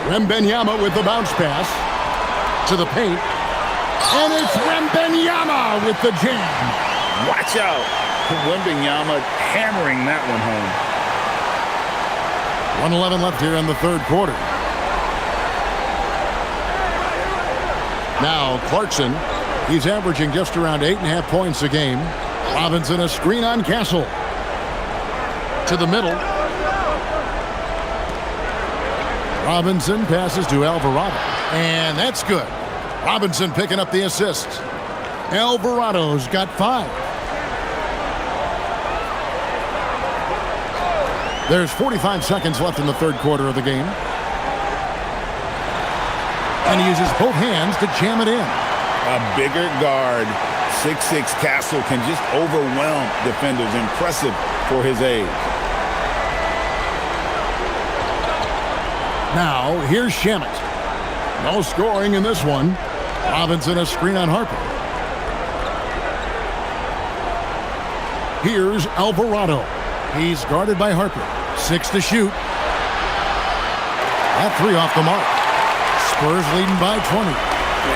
Wembanyama with the bounce pass to the paint. And it's Wembanyama with the jam. Watch out. Wembanyama hammering that one home. 1:11 left here in the third quarter. Now Clarkson, he's averaging just around 8.5 points a game. Robinson a screen on Castle. To the middle. Robinson passes to Alvarado. And that's good. Robinson picking up the assist. Alvarado's got 5. There's 45 seconds left in the third quarter of the game. And he uses both hands to jam it in. A bigger guard, 6'6" Castle, can just overwhelm defenders. Impressive for his age. Now, here's Shamet. No scoring in this one. Robinson a screen on Harper. Here's Alvarado. He's guarded by Harper. 6 to shoot. That 3 off the mark. Spurs leading by 20.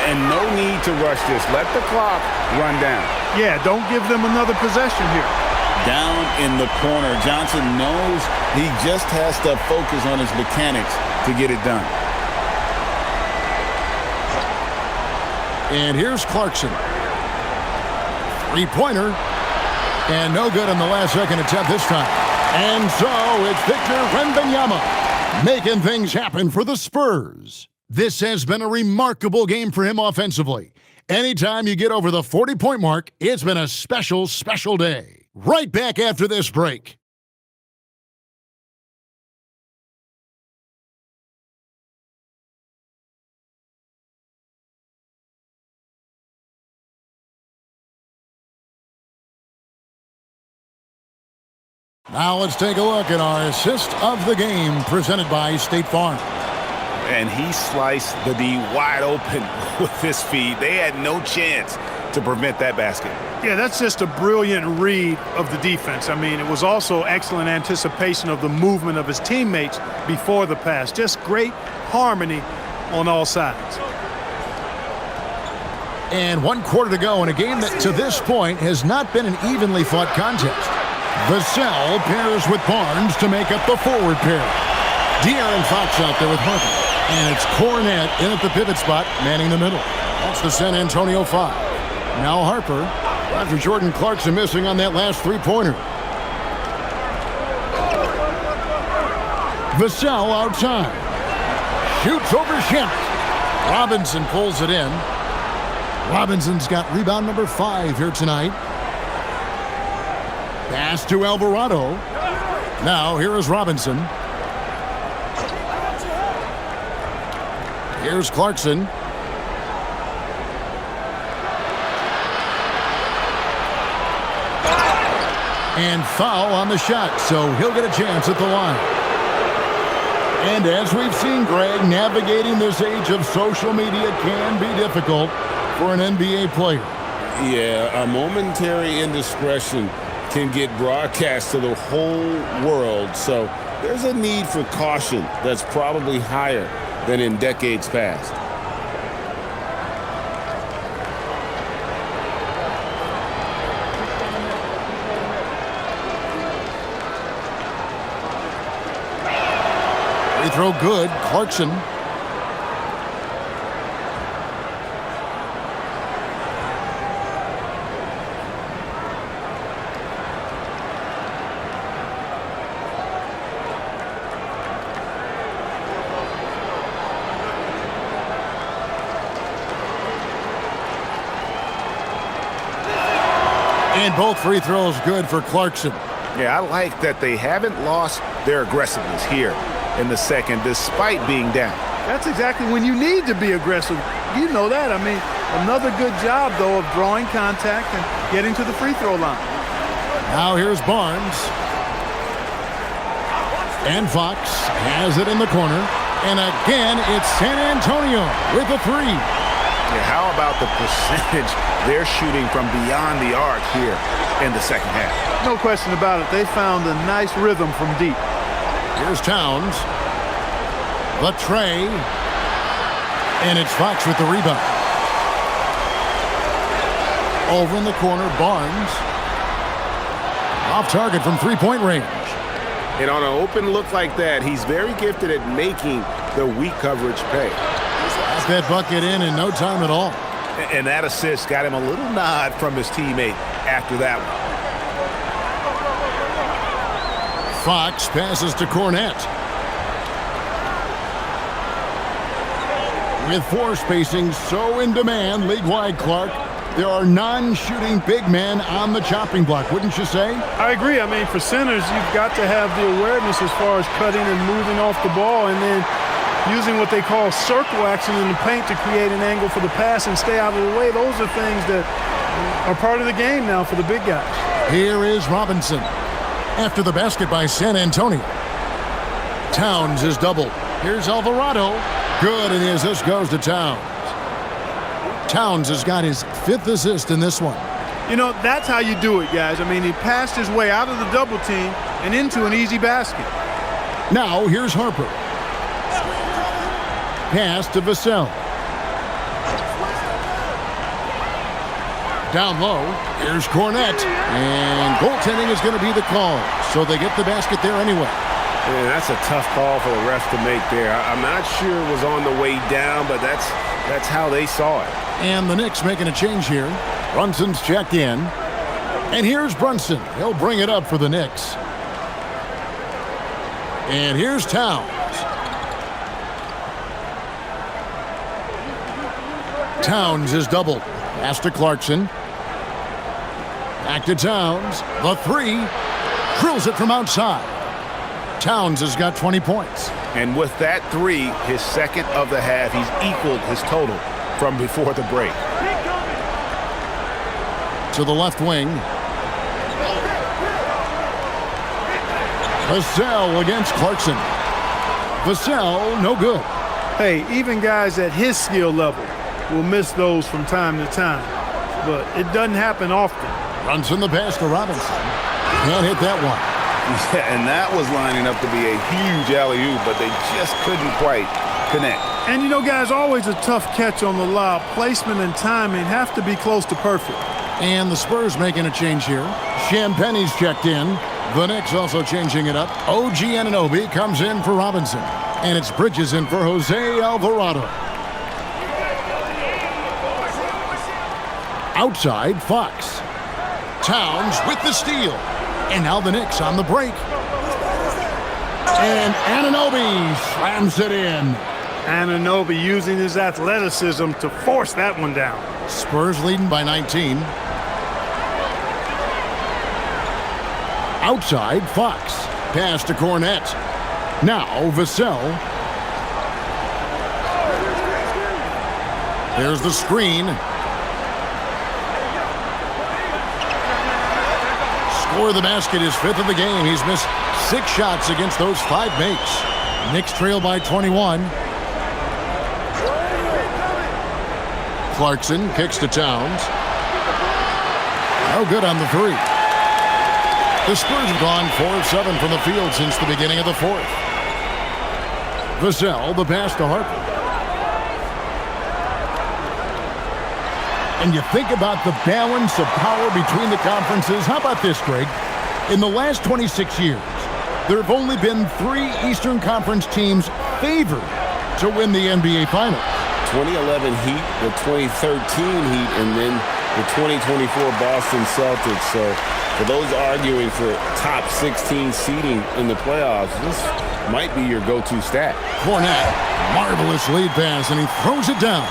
And no need to rush this. Let the clock run down. Yeah, don't give them another possession here. Down in the corner. Johnson knows he just has to focus on his mechanics to get it done. And here's Clarkson. 3-pointer. And no good on the last second attempt this time. And so it's Victor Wembanyama making things happen for the Spurs. This has been a remarkable game for him offensively. Anytime you get over the 40-point mark, it's been a special, special day. Right back after this break. Now let's take a look at our assist of the game presented by State Farm. And he sliced the D wide open with his feet. They had no chance to prevent that basket. Yeah, that's just a brilliant read of the defense. I mean, it was also excellent anticipation of the movement of his teammates before the pass. Just great harmony on all sides. And 1 quarter to go in a game that to this point has not been an evenly fought contest. Vassell pairs with Barnes to make up the forward pair. De'Aaron Fox out there with Harper. And it's Cornette in at the pivot spot, manning the middle. That's the San Antonio 5. Now Harper, after Jordan Clarkson missing on that last 3-pointer. Vassell outside. Shoots over Shamet. Robinson pulls it in. Robinson's got rebound number 5 here tonight. Pass to Alvarado. Now here is Robinson. Here's Clarkson. And foul on the shot, so he'll get a chance at the line. And as we've seen, Greg, navigating this age of social media can be difficult for an NBA player. Yeah, a momentary indiscretion can get broadcast to the whole world, so there's a need for caution that's probably higher than in decades past. Free throw good. Clarkson. And both free throws good for Clarkson. Yeah, I like that they haven't lost their aggressiveness here in the second despite being down. That's exactly when you need to be aggressive. You know that. I mean, another good job, though, of drawing contact and getting to the free throw line. Now here's Barnes. And Fox has it in the corner. And again, it's San Antonio with a three. Yeah, how about the percentage they're shooting from beyond the arc here in the second half? No question about it. They found a nice rhythm from deep. Here's Towns. The tray. And it's Fox with the rebound. Over in the corner, Barnes. Off target from three-point range. And on an open look like that, he's very gifted at making the weak coverage pay. Got that bucket in no time at all. And that assist got him a little nod from his teammate after that one. Fox passes to Cornette. With floor spacing so in demand, league-wide, Clark, there are non-shooting big men on the chopping block, wouldn't you say? I agree. I mean, for centers, you've got to have the awareness as far as cutting and moving off the ball and then using what they call circle action in the paint to create an angle for the pass and stay out of the way. Those are things that are part of the game now for the big guys. Here is Robinson. After the basket by San Antonio. Towns is doubled. Here's Alvarado. Good, and the assist goes to Towns. Towns has got his 5th assist in this one. You know, that's how you do it, guys. I mean, he passed his way out of the double team and into an easy basket. Now, here's Harper. Pass to Vassell. Down low, here's Cornette. And goaltending is going to be the call. So they get the basket there anyway. Yeah, that's a tough call for the refs to make there. I'm not sure it was on the way down, but that's how they saw it. And the Knicks making a change here. Brunson's checked in. And here's Brunson. He'll bring it up for the Knicks. And here's Towns. Towns is doubled. Pass to Clarkson. Back to Towns. The three. Drills it from outside. Towns has got 20 points. And with that three, his second of the half, he's equaled his total from before the break. To the left wing. Vassell against Clarkson. Vassell, no good. Hey, even guys at his skill level will miss those from time to time. But it doesn't happen often. Brunson the pass to Robinson. Can't hit that one. Yeah, and that was lining up to be a huge alley-oop, but they just couldn't quite connect. And, you know, guys, always a tough catch on the lob. Placement and timing have to be close to perfect. And the Spurs making a change here. Champagne's checked in. The Knicks also changing it up. OG Anunoby comes in for Robinson. And it's Bridges in for Jose Alvarado. Outside, Fox. Towns with the steal. And now the Knicks on the break. And Anunoby slams it in. Anunoby using his athleticism to force that one down. Spurs leading by 19. Outside, Fox. Pass to Cornette. Now, Vassell. There's the screen. Score of the basket, his 5th of the game. He's missed 6 shots against those 5 makes. Knicks trail by 21. Clarkson kicks to Towns. No good on the three. The Spurs have gone 4 of 7 from the field since the beginning of the 4th. Vassell, the pass to Harper. And you think about the balance of power between the conferences. How about this, Greg? In the last 26 years, there have only been 3 Eastern Conference teams favored to win the NBA Finals. 2011 Heat, the 2013 Heat, and then the 2024 Boston Celtics. So for those arguing for top 16 seeding in the playoffs, this might be your go-to stat. Cornette, marvelous lead pass, and he throws it down.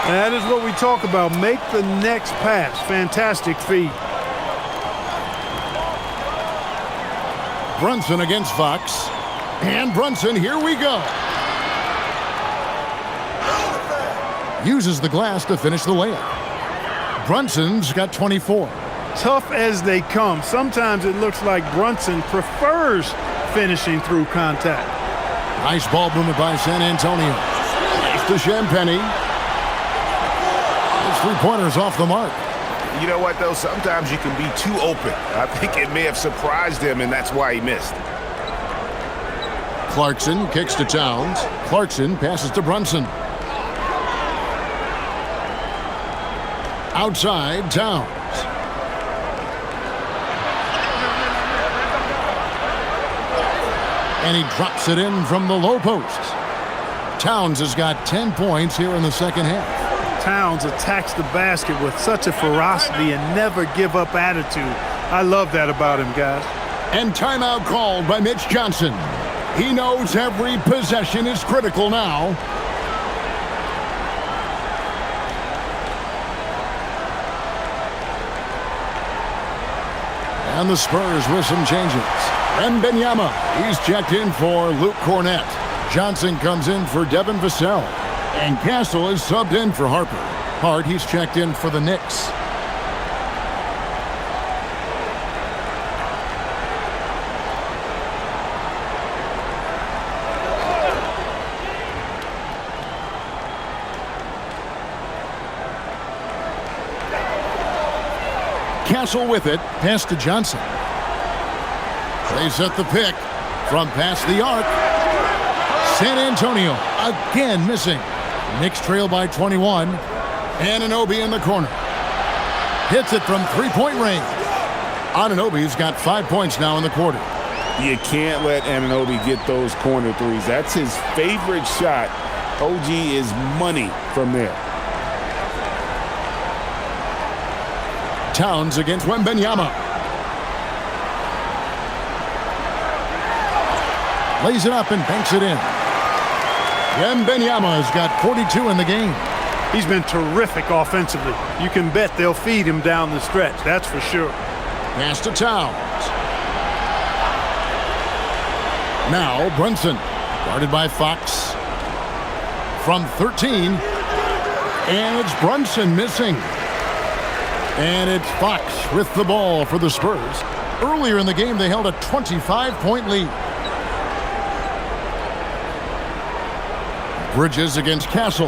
That is what we talk about. Make the next pass. Fantastic feed. Brunson against Fox. And Brunson, here we go. Uses the glass to finish the layup. Brunson's got 24. Tough as they come. Sometimes it looks like Brunson prefers finishing through contact. Nice ball movement by San Antonio. Nice to Champagny. His three-pointers off the mark. You know what, though? Sometimes you can be too open. I think it may have surprised him, and that's why he missed. Clarkson kicks to Towns. Clarkson passes to Brunson. Outside, Towns. And he drops it in from the low post. Towns has got 10 points here in the second half. Towns attacks the basket with such a ferocity and never give up attitude. I love that about him, guys. And timeout called by Mitch Johnson. He knows every possession is critical now. And the Spurs with some changes. Wembanyama, he's checked in for Luke Cornett. Johnson comes in for Devin Vassell. And Castle is subbed in for Harper. Hart, he's checked in for the Knicks. Castle with it, pass to Johnson. They set the pick from past the arc. San Antonio again missing. Knicks trail by 21. Anunoby in the corner. Hits it from three-point range. Anunoby's got 5 points now in the quarter. You can't let Anunoby get those corner threes. That's his favorite shot. OG is money from there. Towns against Wembanyama. Lays it up and banks it in. Wembanyama has got 42 in the game. He's been terrific offensively. You can bet they'll feed him down the stretch, that's for sure. Pass to Towns. Now Brunson, guarded by Fox. From 13. And it's Brunson missing. And it's Fox with the ball for the Spurs. Earlier in the game, they held a 25-point lead. Bridges against Castle.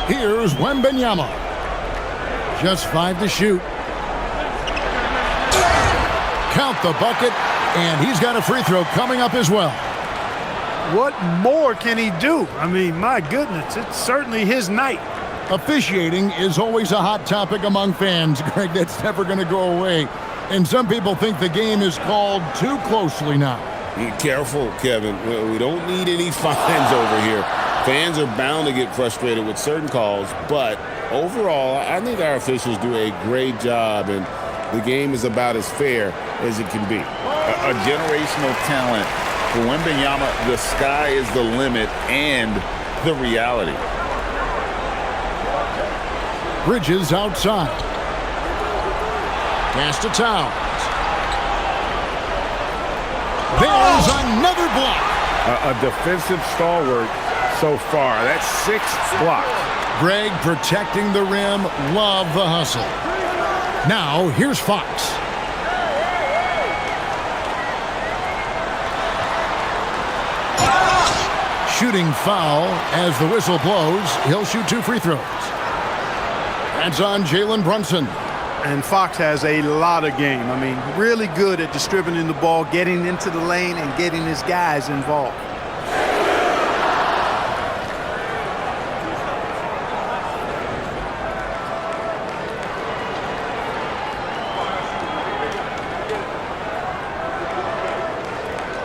Here's Wembanyama. Just 5 to shoot. Count the bucket, and he's got a free throw coming up as well. What more can he do? I mean, my goodness, it's certainly his night. Officiating is always a hot topic among fans, Greg. That's never going to go away. And some people think the game is called too closely now. Be careful, Kevin. We don't need any fines over here. Fans are bound to get frustrated with certain calls, but overall, I think our officials do a great job, and the game is about as fair as it can be. A generational talent. For Wembanyama, the sky is the limit and the reality. Bridges outside. Pass to Towns. There's another block. A defensive stalwart so far. That's 6 blocks. Greg protecting the rim. Love the hustle. Now, here's Fox. Shooting foul as the whistle blows. He'll shoot 2 free throws. That's on Jalen Brunson. And Fox has a lot of game. I mean, really good at distributing the ball, getting into the lane, and getting his guys involved.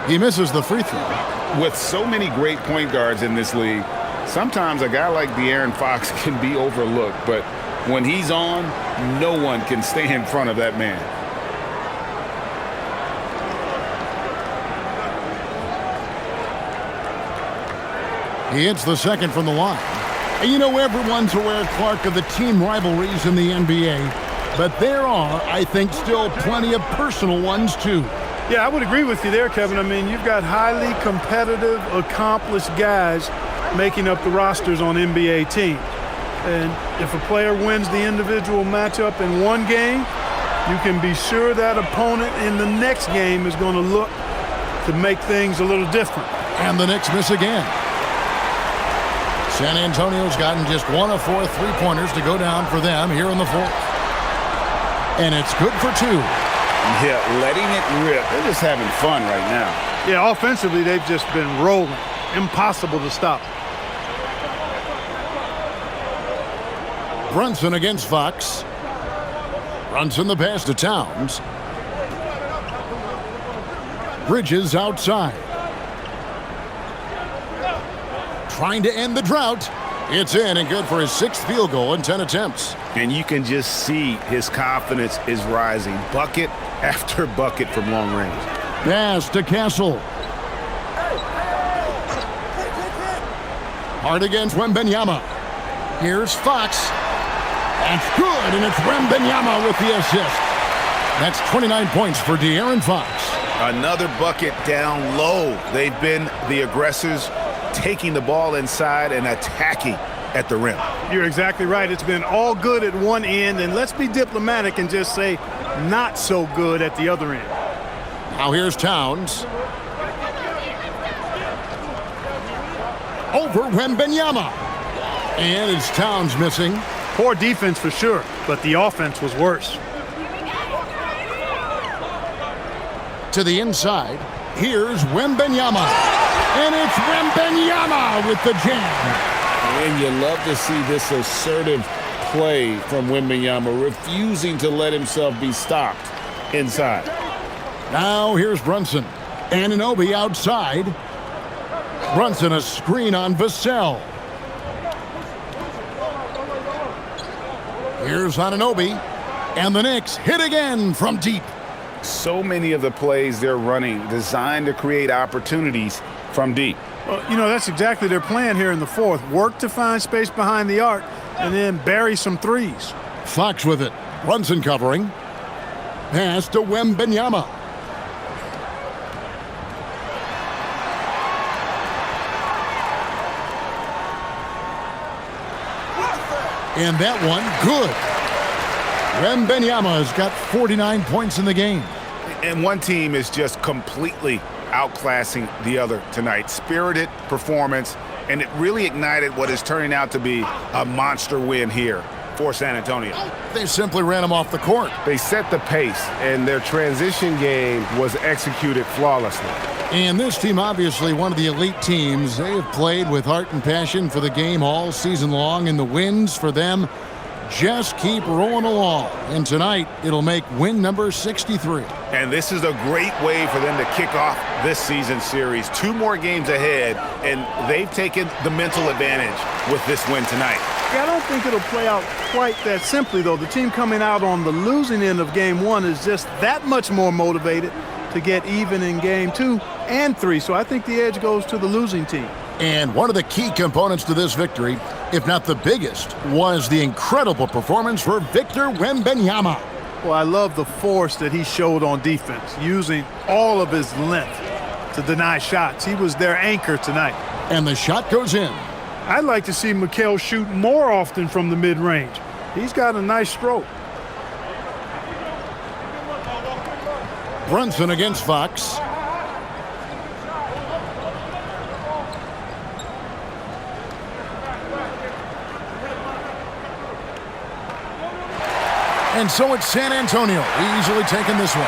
He misses the free throw. With so many great point guards in this league, sometimes a guy like De'Aaron Fox can be overlooked, but when he's on, no one can stay in front of that man. He hits the second from the line. And you know, everyone's aware, Clark, of the team rivalries in the NBA, but there are, I think, still plenty of personal ones, too. Yeah, I would agree with you there, Kevin. I mean, you've got highly competitive, accomplished guys making up the rosters on NBA teams. And if a player wins the individual matchup in one game, you can be sure that opponent in the next game is going to look to make things a little different. And the Knicks miss again. San Antonio's gotten just 1 of 4 3-pointers to go down for them here in the fourth. And it's good for 2. Yeah, letting it rip. They're just having fun right now. Yeah, offensively, they've just been rolling. Impossible to stop. Brunson against Fox. Brunson the pass to Towns. Bridges outside. Trying to end the drought. It's in and good for his 6th field goal in 10 attempts. And you can just see his confidence is rising. Bucket after bucket from long range. Pass to Castle. Hard against Wembanyama. Here's Fox. That's good, and it's Wembanyama with the assist. That's 29 points for De'Aaron Fox. Another bucket down low. They've been the aggressors, taking the ball inside and attacking at the rim. You're exactly right. It's been all good at one end, and let's be diplomatic and just say not so good at the other end. Now here's Towns. Over Wembanyama. And it's Towns missing. Poor defense for sure, but the offense was worse. To the inside, here's Wembanyama. And it's Wembanyama with the jam. And you love to see this assertive play from Wembanyama, refusing to let himself be stopped inside. Now here's Brunson. Anunoby outside. Brunson a screen on Vassell. Here's Anunoby. And the Knicks hit again from deep. So many of the plays they're running designed to create opportunities from deep. Well, you know, that's exactly their plan here in the fourth. Work to find space behind the arc and then bury some threes. Fox with it. Brunson covering. Pass to Wembanyama. And that one, good. Wembanyama has got 49 points in the game. And one team is just completely outclassing the other tonight. Spirited performance, and it really ignited what is turning out to be a monster win here for San Antonio. They simply ran him off the court. They set the pace, and their transition game was executed flawlessly. And this team, obviously one of the elite teams. They have played with heart and passion for the game all season long, and the wins for them just keep rolling along. And tonight, it'll make win number 63. And this is a great way for them to kick off this season series. 2 more games ahead, and they've taken the mental advantage with this win tonight. Yeah, I don't think it'll play out quite that simply, though. The team coming out on the losing end of game 1 is just that much more motivated to get even in game 2 and 3. So I think the edge goes to the losing team. And one of the key components to this victory, if not the biggest, was the incredible performance for Victor Wembanyama. Well, I love the force that he showed on defense, using all of his length to deny shots. He was their anchor tonight. And the shot goes in. I'd like to see Mikal shoot more often from the mid-range. He's got a nice stroke. Brunson against Fox. And so it's San Antonio easily taking this one.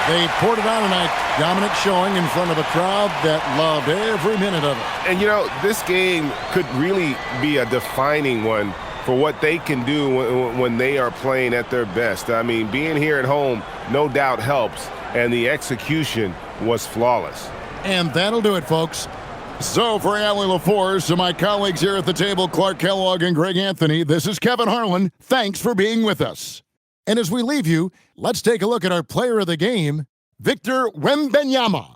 They poured it on tonight. Dominant showing in front of a crowd that loved every minute of it. And, you know, this game could really be a defining one for what they can do when they are playing at their best. I mean, being here at home no doubt helps, and the execution was flawless. And that'll do it, folks. So for Allie LaForce, to my colleagues here at the table, Clark Kellogg and Greg Anthony, this is Kevin Harlan. Thanks for being with us. And as we leave you, let's take a look at our player of the game, Victor Wembanyama.